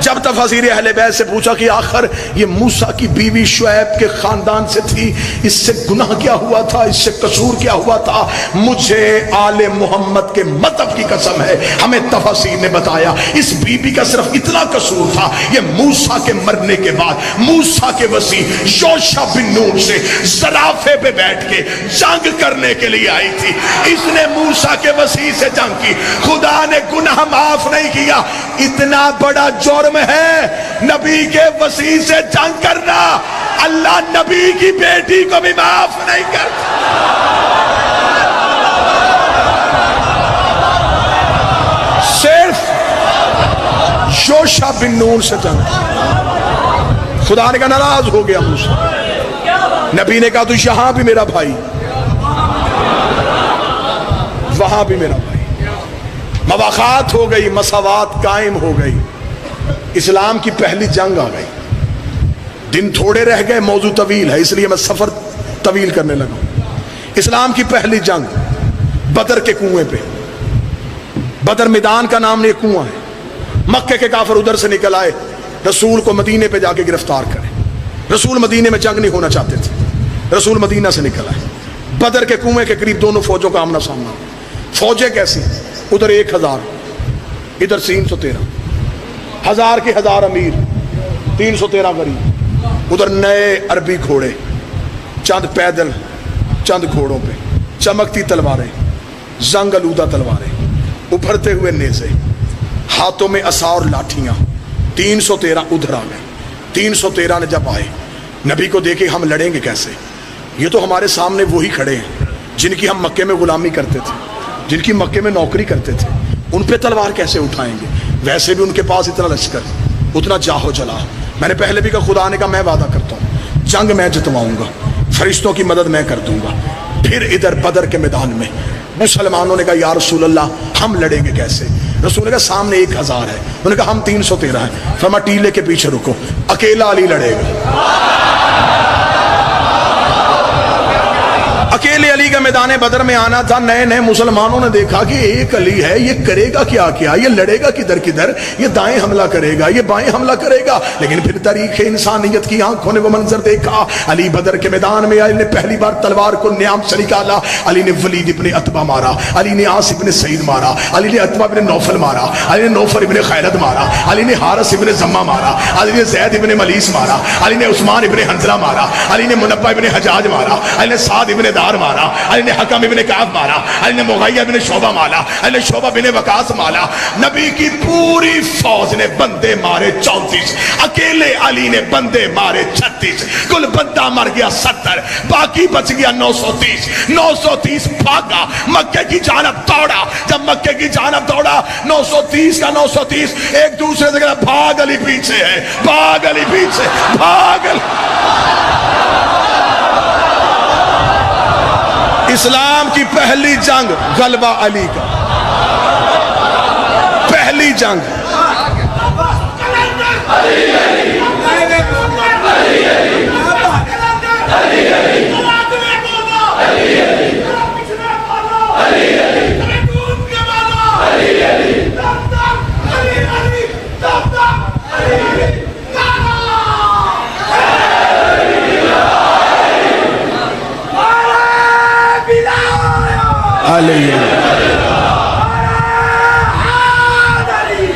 جب تفاسیر اہل بیت سے پوچھا کہ آخر یہ موسیٰ کی بیوی شعیب کے خاندان سے تھی، اس سے گناہ کیا ہوا تھا، اس سے قصور کیا ہوا تھا؟ مجھے آل محمد کے مذہب کی قسم ہے، ہمیں تفاسیر نے بتایا اس بیوی کا صرف اتنا قصور تھا، یہ موسیٰ کے مرنے کے بعد موسیٰ کے وسیع یوشع بن نون سے زرافے پہ بیٹھ کے جنگ کرنے کے لیے آئی تھی. اس نے موسیٰ کے وسیع سے جنگ کی، خدا نے گناہ معاف نہیں کیا. اتنا بڑا جرم ہے نبی کے وسیع سے جنگ کرنا، اللہ نبی کی بیٹی کو بھی معاف نہیں کرتا. صرف یوشع بن نون سے جنگ. خدا نے کہا ناراض ہو گیا موسیٰ. نبی نے کہا تو یہاں بھی میرا بھائی، وہاں بھی میرا بھائی. مواخات ہو گئی، مساوات قائم ہو گئی. اسلام کی پہلی جنگ آ گئی. دن تھوڑے رہ گئے، موضوع طویل ہے اس لیے میں سفر طویل کرنے لگا. اسلام کی پہلی جنگ بدر کے کنویں پہ. بدر میدان کا نام نہیں، کنواں ہے. مکے کے کافر ادھر سے نکل آئے رسول کو مدینے پہ جا کے گرفتار کرے. رسول مدینے میں جنگ نہیں ہونا چاہتے تھے، رسول مدینہ سے نکل آئے. بدر کے کنویں کے قریب دونوں فوجوں کا آمنا سامنا. فوجیں کیسی؟ ادھر 1000، ادھر 313. 1000 کے 1000 امیر، 313 غریب. ادھر نئے عربی گھوڑے، چند پیدل، چند گھوڑوں پہ، چمکتی تلواریں، زنگ آلودہ تلواریں، ابھرتے ہوئے نیزے، ہاتھوں میں عصا اور لاٹھیاں. 313 ادھر آ گئے. 313 نے جب آئے نبی کو دیکھے ہم لڑیں گے کیسے؟ یہ تو ہمارے سامنے وہی کھڑے ہیں جن کی ہم مکے میں غلامی کرتے تھے، جن کی مکے میں نوکری کرتے تھے. ان پہ تلوار کیسے اٹھائیں گے؟ ویسے بھی ان کے پاس اتنا لشکر، اتنا جاہو جلا. میں نے پہلے بھی کہا خدا نے کہا میں وعدہ کرتا ہوں جنگ میں جتواؤں گا، فرشتوں کی مدد میں کر دوں گا. پھر ادھر بدر کے میدان میں مسلمانوں نے کہا یا رسول اللہ ہم لڑیں گے کیسے؟ رسول نے کہا سامنے 1000 ہے. انہوں نے کہا ہم 313 ہیں. فرمایا ٹیلے کے پیچھے رکو، اکیلا علی لڑے گا. اکیلے علی کا میدان بدر میں آنا تھا. نئے نئے مسلمانوں نے دیکھا کہ ایک علی ہے, یہ کرے گا کیا کیا, یہ لڑے گا کدھر کدھر, یہ دائیں حملہ کرے گا, یہ بائیں حملہ کرے گا. لیکن پھر تاریخ انسانیت کی آنکھوں نے وہ منظر دیکھا. علی بدر کے میدان میں علی نے پہلی بار تلوار کو نیام سے نکالا. علی نے ولید ابن عتبہ مارا, علی نے عاص ابن سعید مارا, علی نے عتبہ ابن نوفل مارا, علی نے نوفل ابن خیلد مارا, علی نے حارث ابن زمہ مارا, علی نے زید ابن ملیس مارا, علی نے عثمان ابن حنظلہ مارا, علی نے منبہ ابن حجاج مارا, علی نے سعد ابن دار مارا, علی نے حکم ابن کعب مارا, علی نے مغیہ ابن شعبہ مارا, علی نے شعبہ ابن وقاص مارا. نبی کی پوری فوج نے بندے مارے 34, اکیلے علی نے بندے مارے 36. کل بندہ مر گیا 70, باقی بچ گیا 930. 930 بھاگا, مکے کی جانب دوڑا. جب مکے کی جانب دوڑا 930 کا 930 ایک دوسرے سے کہا بھاگ علی پیچھے ہے, بھاگ علی پیچھے, بھاگ علی. اسلام کی پہلی جنگ غلبہ علی کا, پہلی جنگ.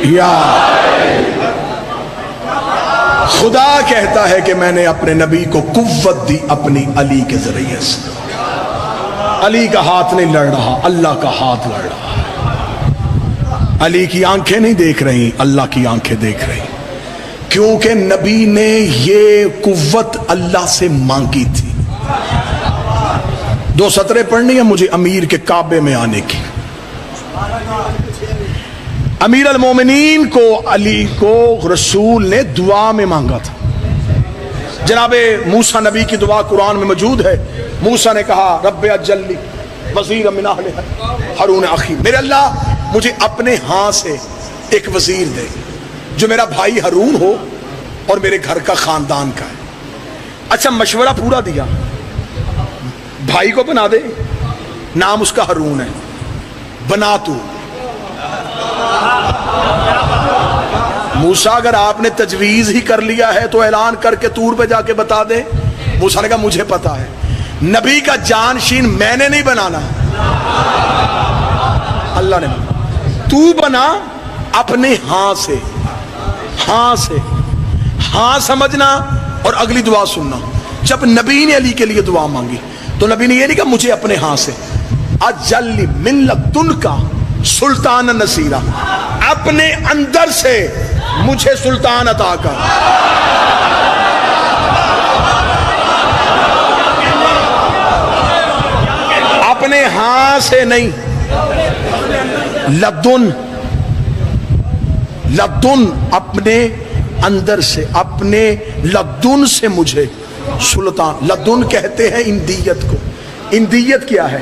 یا خدا کہتا ہے کہ میں نے اپنے نبی کو قوت دی اپنی علی کے ذریعے سے. علی کا ہاتھ نہیں لڑ رہا, اللہ کا ہاتھ لڑ رہا. علی کی آنکھیں نہیں دیکھ رہی, اللہ کی آنکھیں دیکھ رہی, کیونکہ نبی نے یہ قوت اللہ سے مانگی تھی. 2 سطریں پڑھنی ہیں مجھے امیر کے کعبے میں آنے کی. امیر المومنین کو علی کو رسول نے دعا میں مانگا تھا. جناب موسیٰ نبی کی دعا قرآن میں موجود ہے. موسیٰ نے کہا رب اجعل لی وزیرا من اہلی ہارون اخی, میرے اللہ مجھے اپنے ہاں سے ایک وزیر دے جو میرا بھائی ہارون ہو اور میرے گھر کا خاندان کا ہے. اچھا مشورہ پورا دیا, بھائی کو بنا دے, نام اس کا ہارون ہے, بنا تو. موسیٰ اگر آپ نے تجویز ہی کر لیا ہے تو اعلان کر کے طور پہ جا کے بتا دیں. موسیٰ نے کہا مجھے پتا ہے, نبی کا جانشین میں نے نہیں بنانا, اللہ نے بنا. تو بنا اپنے ہاں سے, ہاں سے, ہاں سمجھنا اور اگلی دعا سننا. جب نبی نے علی کے لیے دعا مانگی تو نبی نے یہ نہیں کہا مجھے اپنے ہاں سے, اجل من لدنک سلطان نصیرہ, اپنے اندر سے مجھے سلطان عطا کر. اپنے ہاں سے نہیں, لدن, لدن اپنے اندر سے, اپنے لدن سے مجھے سلطان. لدن کہتے ہیں اندیت کو. اندیت کیا ہے؟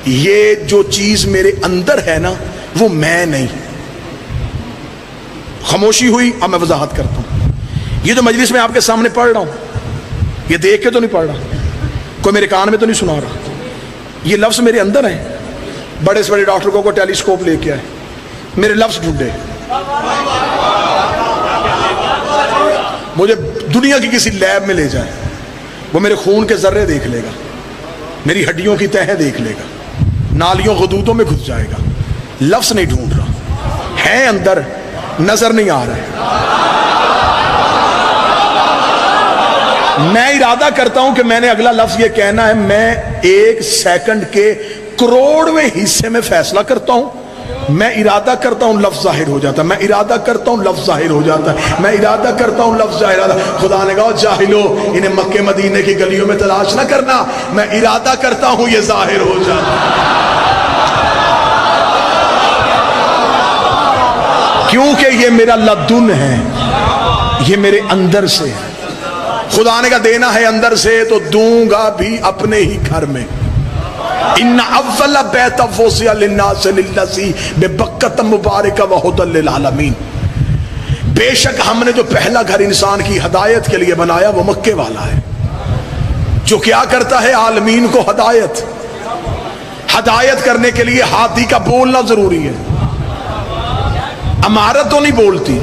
یہ جو چیز میرے اندر ہے نا وہ میں نہیں. خاموشی ہوئی, اب میں وضاحت کرتا ہوں. یہ جو مجلس میں آپ کے سامنے پڑھ رہا ہوں یہ دیکھ کے تو نہیں پڑھ رہا, کوئی میرے کان میں تو نہیں سنا رہا, یہ لفظ میرے اندر ہیں. بڑے سے بڑے ڈاکٹر کو ٹیلی اسکوپ لے کے آئے, میرے لفظ ڈھونڈے, مجھے دنیا کی کسی لیب میں لے جائے, وہ میرے خون کے ذرے دیکھ لے گا, میری ہڈیوں کی تہیں دیکھ لے گا, نالیوں غدودوں میں گھس جائے گا. لفظ نہیں ڈھونڈ رہا, ہے اندر, نظر نہیں آ رہا. میں ارادہ کرتا ہوں کہ میں نے اگلا لفظ یہ کہنا ہے, میں 1 سیکنڈ کے کروڑویں حصے میں فیصلہ کرتا ہوں. میں ارادہ کرتا ہوں لفظ ظاہر ہو جاتا ہے, میں ارادہ کرتا ہوں لفظ ظاہر ہو جاتا ہے, میں ارادہ کرتا ہوں لفظ ظاہر ہوتا ہے. خدا نے کہا جاہلو انہیں مکے مدینے کی گلیوں میں تلاش نہ کرنا, میں ارادہ کرتا ہوں یہ ظاہر ہو جاتا ہے. کیونکہ یہ میرا لدن ہے, یہ میرے اندر سے. خدا نے کہا دینا ہے اندر سے تو دوں گا بھی اپنے ہی گھر میں. ان اول بیت وسع للناس للذی ببکۃ مبارک وہدی للعالمین. بے شک ہم نے جو پہلا گھر انسان کی ہدایت کے لیے بنایا وہ مکے والا ہے, جو کیا کرتا ہے عالمین کو ہدایت. ہدایت کرنے کے لیے ہاتھی کا بولنا ضروری ہے. عمارت تو نہیں بولتی.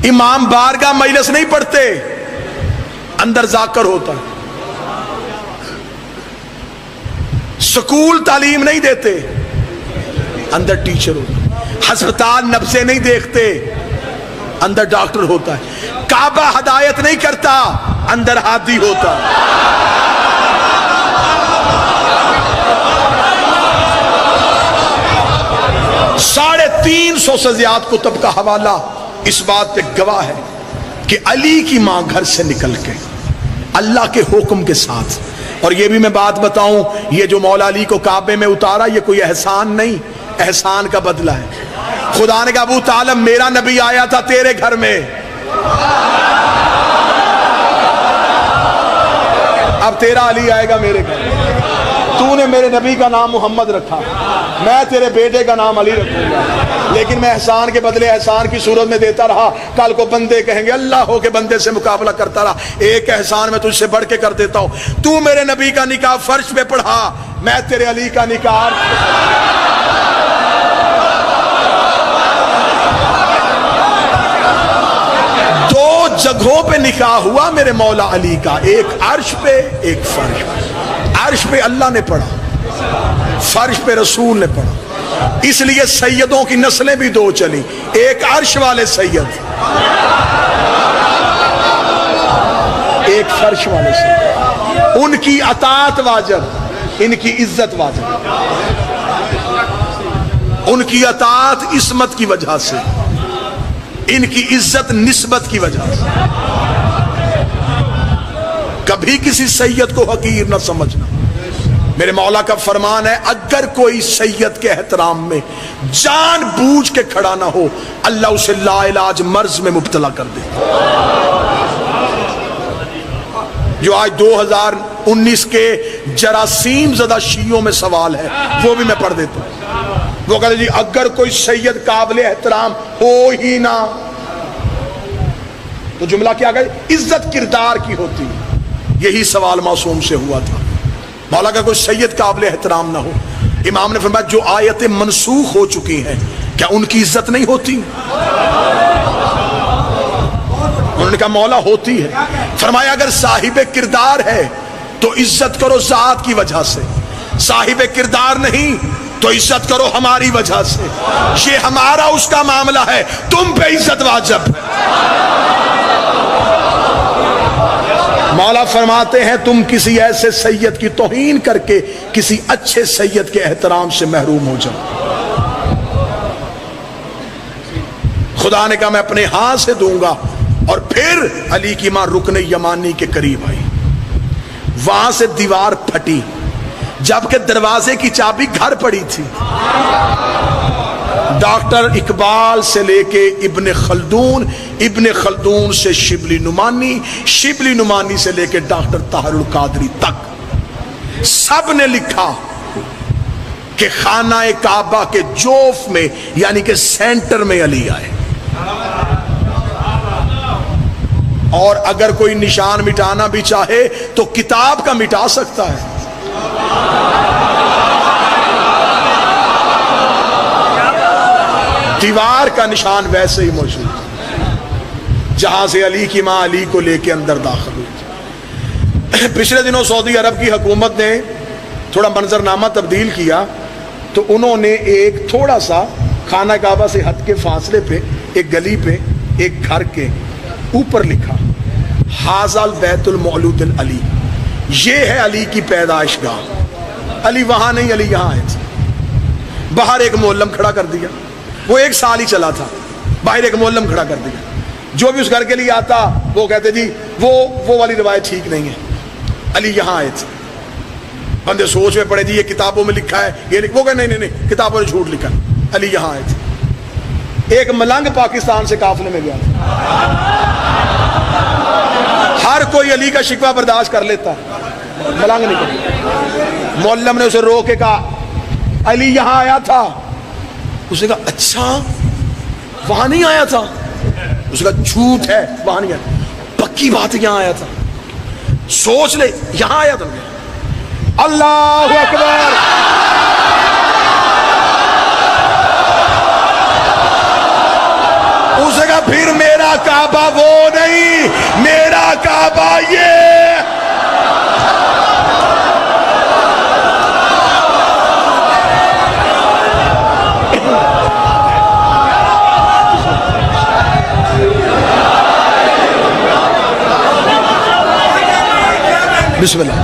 امام بارگاہ مجلس نہیں پڑھتے، اندر ذاکر ہوتا ہے. سکول تعلیم نہیں دیتے، اندر ٹیچر ہوتا ہے. ہسپتال نبضیں نہیں دیکھتے، اندر ڈاکٹر ہوتا ہے. کعبہ ہدایت نہیں کرتا، اندر ہادی ہوتا ہے. 350 سے زیادہ کتب کا حوالہ اس بات پہ گواہ ہے کہ علی کی ماں گھر سے نکل کے اللہ کے حکم کے ساتھ. اور یہ بھی میں بات بتاؤں، یہ جو مولا علی کو کعبے میں اتارا یہ کوئی احسان نہیں، احسان کا بدلہ ہے. خدا نے کہا ابو طالب میرا نبی آیا تھا تیرے گھر میں، اب تیرا علی آئے گا میرے گھر. تو نے میرے نبی کا نام محمد رکھا، میں تیرے بیٹے کا نام علی رکھوں گا، لیکن میں احسان کے بدلے احسان کی صورت میں دیتا رہا. کل کو بندے کہیں گے اللہ ہو کے بندے سے مقابلہ کرتا رہا. ایک احسان میں تجھ سے بڑھ کے کر دیتا ہوں. تو میرے نبی کا نکاح فرش پہ پڑھا، میں تیرے علی کا نکاح. دو جگہوں پہ نکاح ہوا میرے مولا علی کا، ایک عرش پہ ایک فرش پہ. عرش پہ اللہ نے پڑھا، فرش پہ رسول نے پڑھا. اس لیے سیدوں کی نسلیں بھی دو چلی، ایک عرش والے سید، ایک فرش والے سید. ان کی اطاعت واجب، ان کی عزت واجب. ان کی اطاعت عصمت کی وجہ سے، ان کی عزت نسبت کی وجہ سے. کبھی کسی سید کو حقیر نہ سمجھنا. میرے مولا کا فرمان ہے اگر کوئی سید کے احترام میں جان بوجھ کے کھڑا نہ ہو اللہ اسے لا علاج مرض میں مبتلا کر دے. جو آج 2019 کے جراثیم زدہ شیعوں میں سوال ہے وہ بھی میں پڑھ دیتا ہوں. وہ کہتے جی اگر کوئی سید قابل احترام ہو ہی نہ، تو جملہ کیا گیا؟ عزت کردار کی ہوتی. یہی سوال معصوم سے ہوا تھا. مولا کا کوئی سید قابل احترام نہ ہو. امام نے فرمایا جو آیتیں منسوخ ہو چکی ہیں کیا ان کی عزت نہیں ہوتی؟ انہوں نے کہا مولا ہوتی ہے. فرمایا اگر صاحب کردار ہے تو عزت کرو ذات کی وجہ سے، صاحب کردار نہیں تو عزت کرو ہماری وجہ سے. یہ ہمارا اس کا معاملہ ہے، تم پہ عزت واجب ہے. مولا فرماتے ہیں تم کسی ایسے سید کی توہین کر کے کسی اچھے سید کے احترام سے محروم ہو جاؤ. خدا نے کہا میں اپنے ہاتھ سے دوں گا. اور پھر علی کی ماں رکن یمانی کے قریب آئی، وہاں سے دیوار پھٹی جبکہ دروازے کی چابی گھر پڑی تھی. ڈاکٹر اقبال سے لے کے ابن خلدون، ابن خلدون سے شبلی نعمانی، شبلی نعمانی سے لے کے ڈاکٹر طاہر القادری تک سب نے لکھا کہ خانہ کعبہ کے جوف میں یعنی کہ سینٹر میں علی آئے. اور اگر کوئی نشان مٹانا بھی چاہے تو کتاب کا مٹا سکتا ہے. دیوار کا نشان ویسے ہی موجود ہے جہاں سے علی کی ماں علی کو لے کے اندر داخل ہوئی. پچھلے دنوں سعودی عرب کی حکومت نے تھوڑا منظرنامہ تبدیل کیا تو انہوں نے ایک تھوڑا سا خانہ کعبہ سے ہٹ کے فاصلے پہ ایک گلی پہ ایک گھر کے اوپر لکھا ھذا البیت المولود علی، یہ ہے علی کی پیدائش گاہ. علی وہاں نہیں، علی یہاں ہے. باہر ایک معلم کھڑا کر دیا، وہ 1 سال ہی چلا تھا. باہر ایک معلم کھڑا کر دیا، جو بھی اس گھر کے لیے آتا وہ کہتے جی وہ والی روایت ٹھیک نہیں ہے، علی یہاں آئے تھے. بندے سوچ میں پڑے جی یہ کتابوں میں لکھا ہے، یہ وہ کہ نہیں کتابوں نے جھوٹ لکھا، علی یہاں آئے تھے. ایک ملنگ پاکستان سے قافلے میں گیا تھا. ہر کوئی علی کا شکوہ برداشت کر لیتا ہے، ملنگ نہیں کرتا. معلم نے اسے رو کے کہا علی یہاں آیا تھا. اس نے کہا اچھا وہاں نہیں آیا تھا؟ اس نے کہا جھوٹ ہے وہاں نہیں آیا، پکی بات یہاں آیا تھا. سوچ لے یہاں آیا تھا. اللہ اکبر. اسے کہا پھر میرا کعبہ وہ نہیں، میرا کعبہ یہ. بسم اللہ.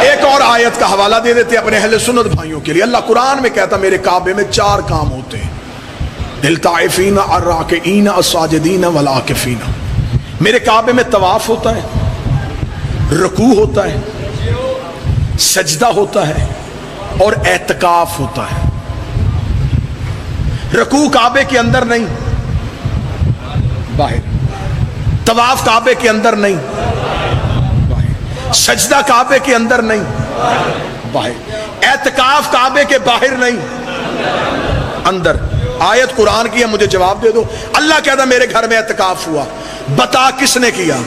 ایک اور آیت کا حوالہ دے دیتے اپنے اہل سنت بھائیوں کے لیے. اللہ قرآن میں کہتا میرے کعبے میں 4 کام ہوتے ہیں: الطائفین، الراکعین، الساجدین والعاکفین. میرے کعبے میں طواف ہوتا ہے، رکوع ہوتا ہے، سجدہ ہوتا ہے اور اعتکاف ہوتا ہے. رکوع کعبے کے اندر نہیں، باہر. طواف کعبے کے اندر نہیں، باہر. سجدہ کعبے کے اندر نہیں، باہر. اعتکاف کعبے کے باہر نہیں، اندر. آیت قرآن کی ہے، مجھے جواب دے دو. اللہ کہتا میرے گھر میں اعتکاف ہوا، بتا کس نے کیا؟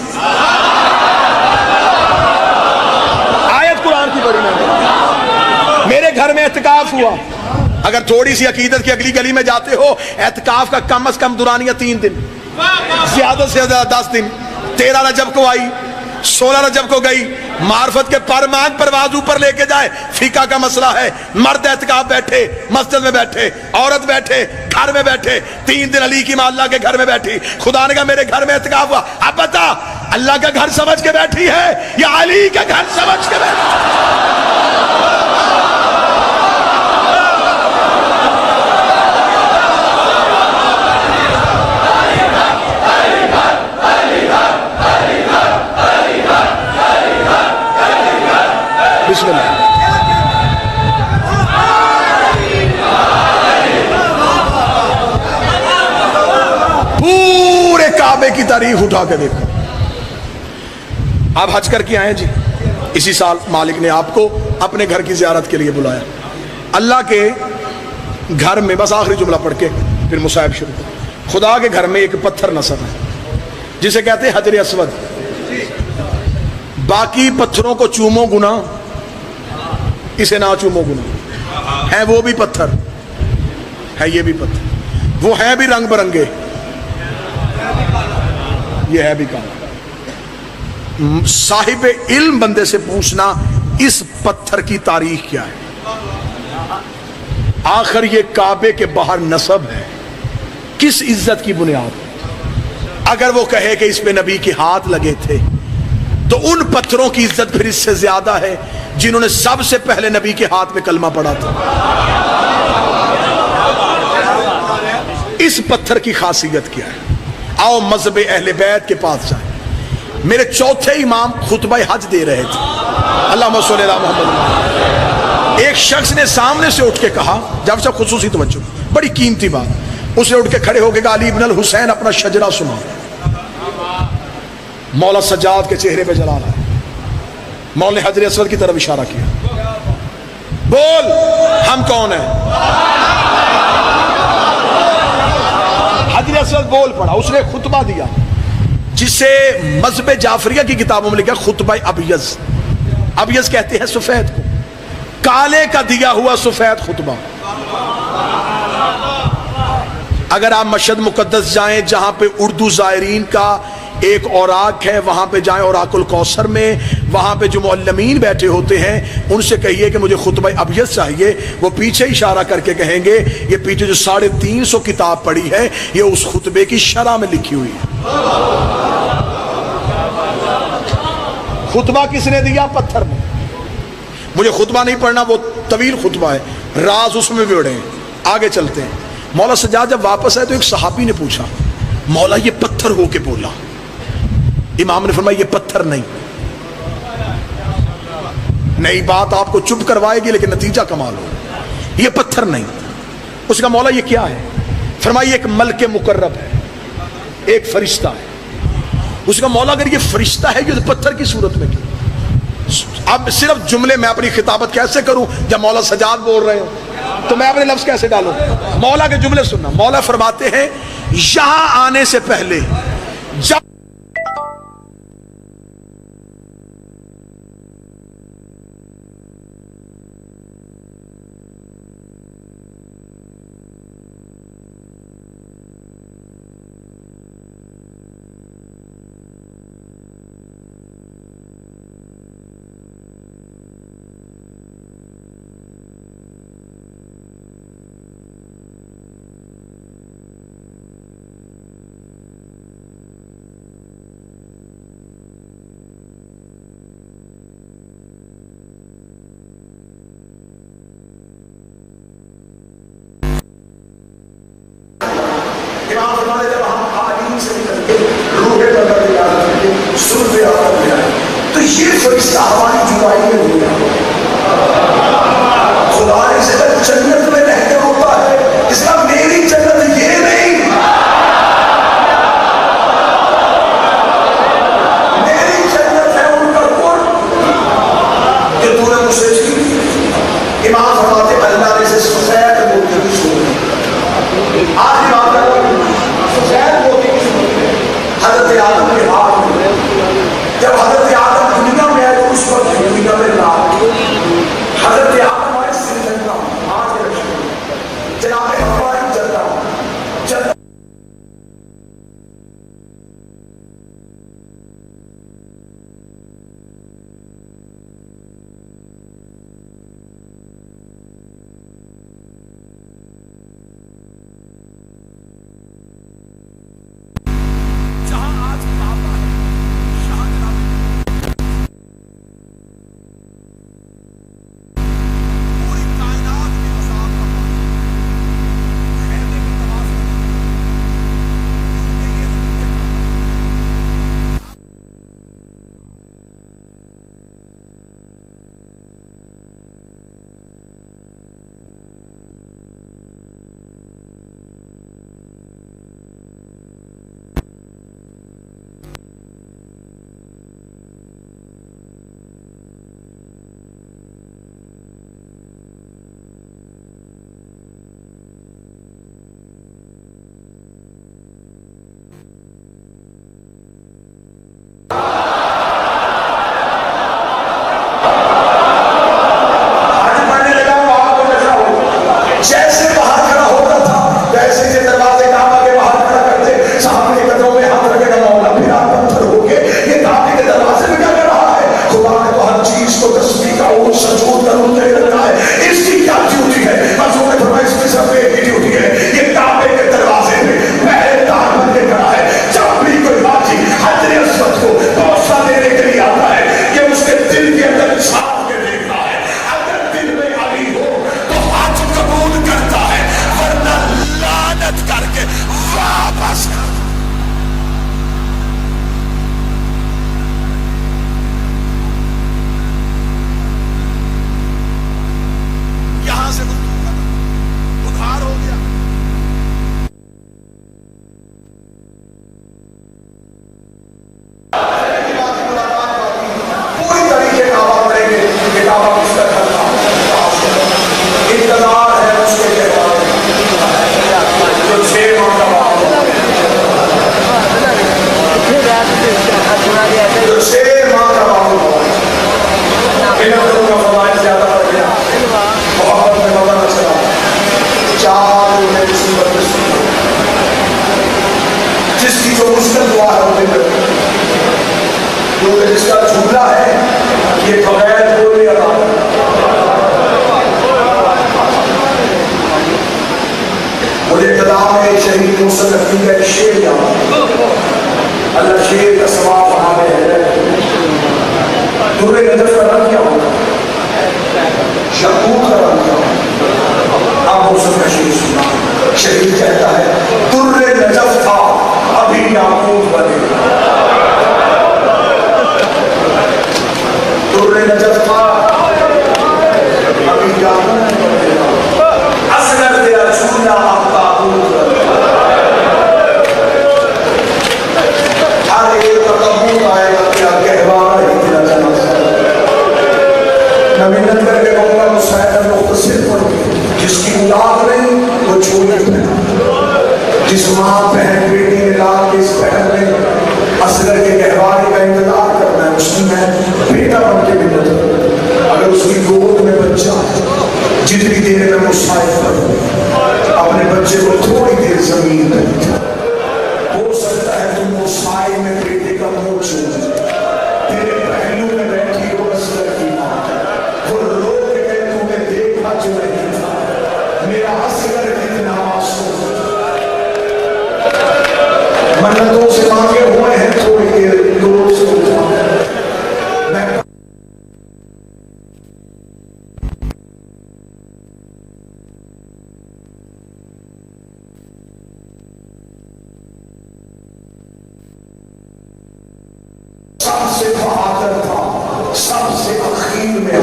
آیت قرآن کی بڑی ہے. میرے گھر میں اعتکاف ہوا. اگر تھوڑی سی عقیدت کی اگلی گلی میں جاتے ہو، اعتکاف کا کم از کم دورانیہ 3 دن، زیادہ سے زیادہ 10 دن. 13 رجب کو آئی، 16 رجب کو گئی. معرفت کے پرمان پرواز اوپر لے کے جائے. فقہ کا مسئلہ ہے، مرد اعتکاف بیٹھے، مسجد میں بیٹھے، عورت بیٹھے، گھر میں بیٹھے. 3 دن علی کی ماں کے گھر میں بیٹھی. خدا نے کہا میرے گھر میں اعتکاف ہوا. اب بتا اللہ کا گھر سمجھ کے بیٹھی ہے یا علی کا گھر سمجھ کے بیٹھی؟ بسم اللہ. پورے کعبے کی تاریخ اٹھا کے دیکھو. آپ حج کر کے آئے جی، اسی سال مالک نے آپ کو اپنے گھر کی زیارت کے لیے بلایا. اللہ کے گھر میں، بس آخری جملہ پڑھ کے پھر مصائب شروع کر. خدا کے گھر میں ایک پتھر نصب ہے جسے کہتے ہیں حجر اسود. باقی پتھروں کو چومو گنا، اسے نہ چومو گنا. ہے وہ بھی پتھر ہے، یہ بھی پتھر. وہ ہے بھی رنگ برنگے، یہ ہے بھی کام. صاحب علم بندے سے پوچھنا اس پتھر کی تاریخ کیا ہے. آخر یہ کعبے کے باہر نصب ہے، کس عزت کی بنیاد؟ اگر وہ کہے کہ اس پہ نبی کے ہاتھ لگے تھے تو ان پتھروں کی عزت پھر اس سے زیادہ ہے جنہوں نے سب سے پہلے نبی کے ہاتھ میں کلمہ پڑھا تھا. اس پتھر کی خاصیت کیا ہے؟ آؤ مذہب اہل بیت کے پاس جائیں. میرے چوتھے امام خطبہ حج دے رہے تھے، اللہم صلی اللہ محمد. ایک شخص نے سامنے سے اٹھ کے کہا، جب سب خصوصی توجہ، بڑی قیمتی بات. اس نے اٹھ کے کھڑے ہو کے کہا علی بن الحسین اپنا شجرہ سنا. مولا سجاد کے چہرے پہ جلال ہے. مولا نے حجر اسود کی طرف اشارہ کیا. بول ہم کون ہیں؟ حجر اسود بول پڑا. اس نے خطبہ دیا جسے مذہب جعفریہ کی کتابوں میں لکھا خطبہ ابیض. ابیض کہتے ہیں سفید کو، کالے کا دیا ہوا سفید خطبہ. اگر آپ مشہد مقدس جائیں جہاں پہ اردو زائرین کا ایک اوراق ہے، وہاں پہ جائیں اوراق الکوثر میں، وہاں پہ جو معلمین بیٹھے ہوتے ہیں ان سے کہیے کہ مجھے خطبہ ابیض چاہیے. وہ پیچھے اشارہ کر کے کہیں گے یہ پیچھے جو 350 کتاب پڑھی ہے یہ اس خطبے کی شرح میں لکھی ہوئی ہے. خطبہ کس نے دیا؟ پتھر میں. مجھے خطبہ نہیں پڑھنا، وہ طویل خطبہ ہے، راز اس میں بھی بڑے ہیں. آگے چلتے ہیں. مولا سجاد جب واپس آئے تو ایک صحابی نے پوچھا مولا یہ پتھر ہو کے بولا. امام نے فرمایا یہ پتھر نہیں. نئی بات آپ کو چپ کروائے گی لیکن نتیجہ کمال ہو. یہ پتھر نہیں. اس کا مولا یہ کیا ہے؟ فرمایا ایک ملک مقرب ہے، ایک فرشتہ ہے. اس کا مولا اگر یہ فرشتہ ہے یہ پتھر کی صورت میں کیوں؟ اب صرف جملے میں اپنی خطابت کیسے کروں جب مولا سجاد بول رہے ہو تو میں اپنے لفظ کیسے ڈالوں؟ مولا کے جملے سننا. مولا فرماتے ہیں یہاں آنے سے پہلے جب روح بدر تیار کر کے سلب آدم لے آئے. تو یہ فرشتہ ہماری جدائی میں ہو گیا. خدا اس کا جنت میں رہتے ہوتا ہے. اس کا میری جنت یہ نہیں, میری جنت ہے ان کا قرب جو تو نے مجھ سے کی. امام فرماتے اللہ نے سے سفید موتی کی صورت, آج امام کا سفید موتی کی صورت حضرت آدم کے ہاتھ میں. جب حضرت آدم دنیا میں آئے تو اس وقت دنیا میں رات, حضرت آدم آئے سری لنکا آج جناب ہماری جلدہ جلدہ سب سے اخیر میں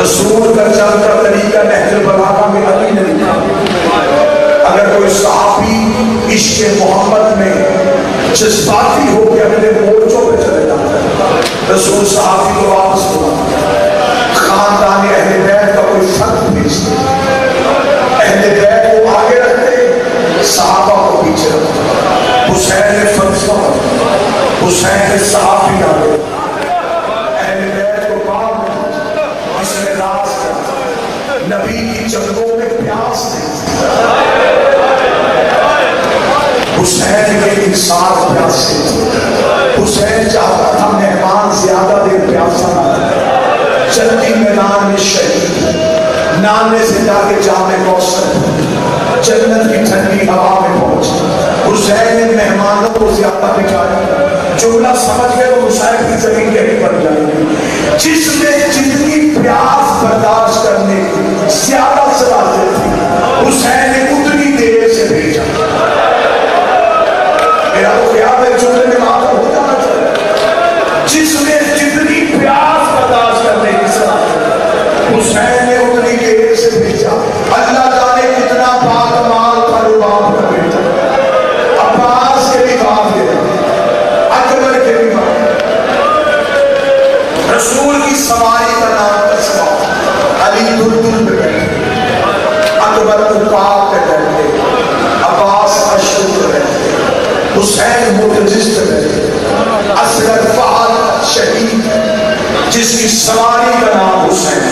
رسول کا چلتا طریقہ نہج البلاغہ میں ابھی نہیں تھا. اگر کوئی صحابی عشق محمد میں جذباتی ہو کے اپنے مورچوں پہ چلے جاتا ہے، رسول صحابی کو واپس بلا خاندان اہل بیت کا کوئی فرق بھیجتے، اہل بیت کو آگے رکھتے، صحابہ کو پیچھے رکھتے. حسین نے فلسفہ، حسین نے صحابی آگے، اہل بیت کو بعد میں، اس نے راز کیا، نبی کی جنگوں میں پیاس نہیں. حسین کے انصاف پیاسے، حسین چاہتا تھا مہمان زیادہ دیر پیاسا نہ رہے، جلدی میدان میں شہید، نانے سے جا کے جامع کوثر جنت کی ٹھنڈی ہوا میں پہنچ. حسین نے مہمانوں کو زیادہ بچایا. جملہ سمجھ گئے تو حسین کی زمین گہری پڑ جائے گی. جس میں جتنی پیاس برداشت کرنے کی زیادہ صلاحیت تھی، حسین نے اتنی دیر سے بھیجا. میرا تو خیال ہے جملے میں معاف ہو جانا چاہیے. جس میں جتنی پیاس برداشت کرنے کی صلاحیت، حسین نے اتنی دیر سے بھیجا. اللہ جانے کتنا پاک مال تھا رباب کا بیٹا، عباس کے بھی باپ ہے، اکبر کے بھی باپ. رسول کی سواری کا نام تسبیح، علی دلدل پہ بیٹھے، اکبر عقاب پہ بیٹھے، عباس اشرف پہ بیٹھے، حسین متجس پہ بیٹھے، اصغر فہد شہید جس کی سواری کا نام حسین.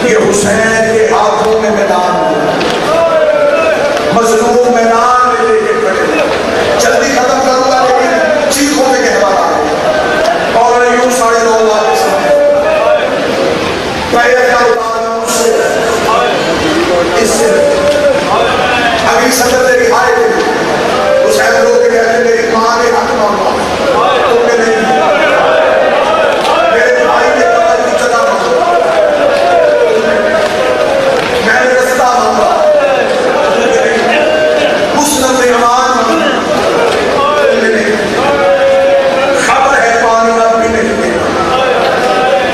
یہ حسین کے ہاتھوں میں میدان، مظلوم میدان میں لے کے کھڑے. جلدی ختم کروں گا لیکن چیخوں میں کہوا رہا ہے اور یوں 9:30 لاکھ سمجھ پہلے کا اتاروں سے اس سے اگلی صدر تیری آئے تھے. حسین لوگ کے کہتے میری ماں نے حق مانگا تم نے نہیں، میرے بھائی نے کہا کی جگہ مانگا، میں نے رستہ مانگا، مسلم نے امان مانگا، تم نے نہیں. خبر ہے پانی اب بھی نہیں دیتا،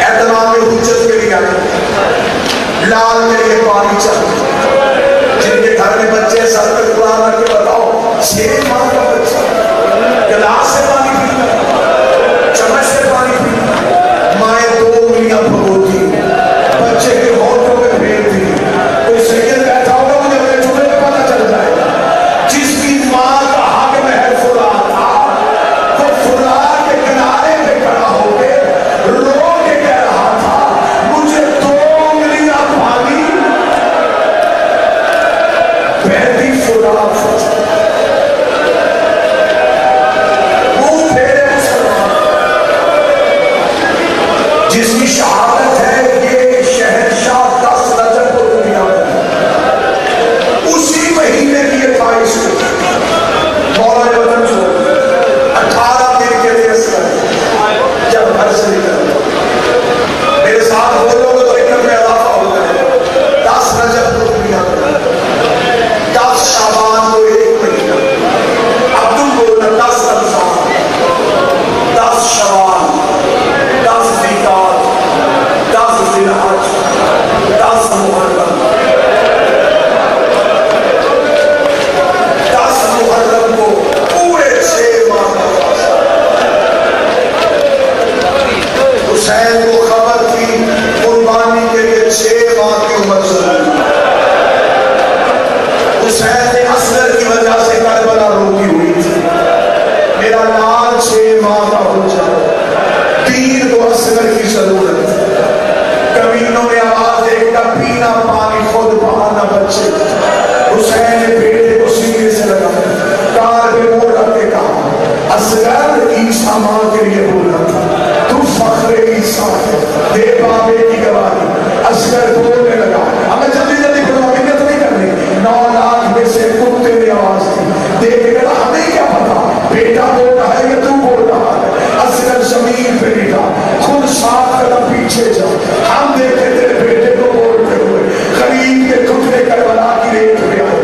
اعتماد حجت کے لیے آئے لال کے لیے پانی چاہیے. جن کے گھر میں بچے سر پہ قرآن رکھ کے بتاؤ 6 ماہ کا بچہ گلاس سے پانی پیتا، چمچ سے پانی پیتا، مائیں 2 انگلیاں بھگوتی، بچے کے ہونٹوں پہ پھیرتی. کوئی سید بیٹھا ہوگا مجھے اپنے جملے پہ پتہ چل جائے گا. جس کی ماں کا حق محل فرات تھا، وہ فرات کے کنارے پہ کھڑا ہو کے رو کے کہہ رہا تھا مجھے 2 انگلیاں پانی بہتی فرات سے. منہ پھیرے مسلمان، جس کی شہادت ہے یہ شہنشاہ 10 رجب کو دنیا میں، اسی مہینے کی 28 کو مولا نے وطن چھوڑ 18 دن کے لیے جب گھر سے نکل میرے ساتھ بولو گے تو علم میں اضافہ ہوتا ہے. 10 رجب کو دنیا میں، 10 شعبان کو 1 مہینہ، اب تم بولنا 10 رمضان، 10 شوال، 10 ذیقعدہ، 10 ذی الحج، 10 محرم. 10 محرم کو پورے 6 ماہ کا فاصلہ. حسین کو خبر تھی قربانی کے لیے 6 ماہ کی عمر ضروری. حسین نے اصغر کی وجہ سے کربلا روکی ہوئی تھی، میرا لال 6 ماہ کا ہو جائے، پیر کو اصغر کی ضرورت ہے. کمینوں نے آواز دے گا پینا پانی خود بہانا بچے. حسین نے بیٹے کو سینے سے لگا کار پہ موڑ رکھ کے کہا اصغر عیسیٰ ماں کے لیے بول رہا تھا، تو فخر عیسیٰ ہے، دے بابے کی گواہی. اصغر بولنے لگا. ہمیں جلدی جلدی پڑھو، محنت نہیں کرنی. 9 لاکھ میں سے کتے نے آواز دی، دیکھ کے کہا ہمیں کیا پتا بیٹا بول رہا ہے یا تو بول رہا ہے. اصغر زمین پہ لیٹا، خود 7 قدم پیچھے جا. ہم دیکھتے تیرے بیٹے کو بولتے ہوئے غریب کے ٹکڑے کربلا کی ریت پہ آئے.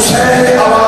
حسین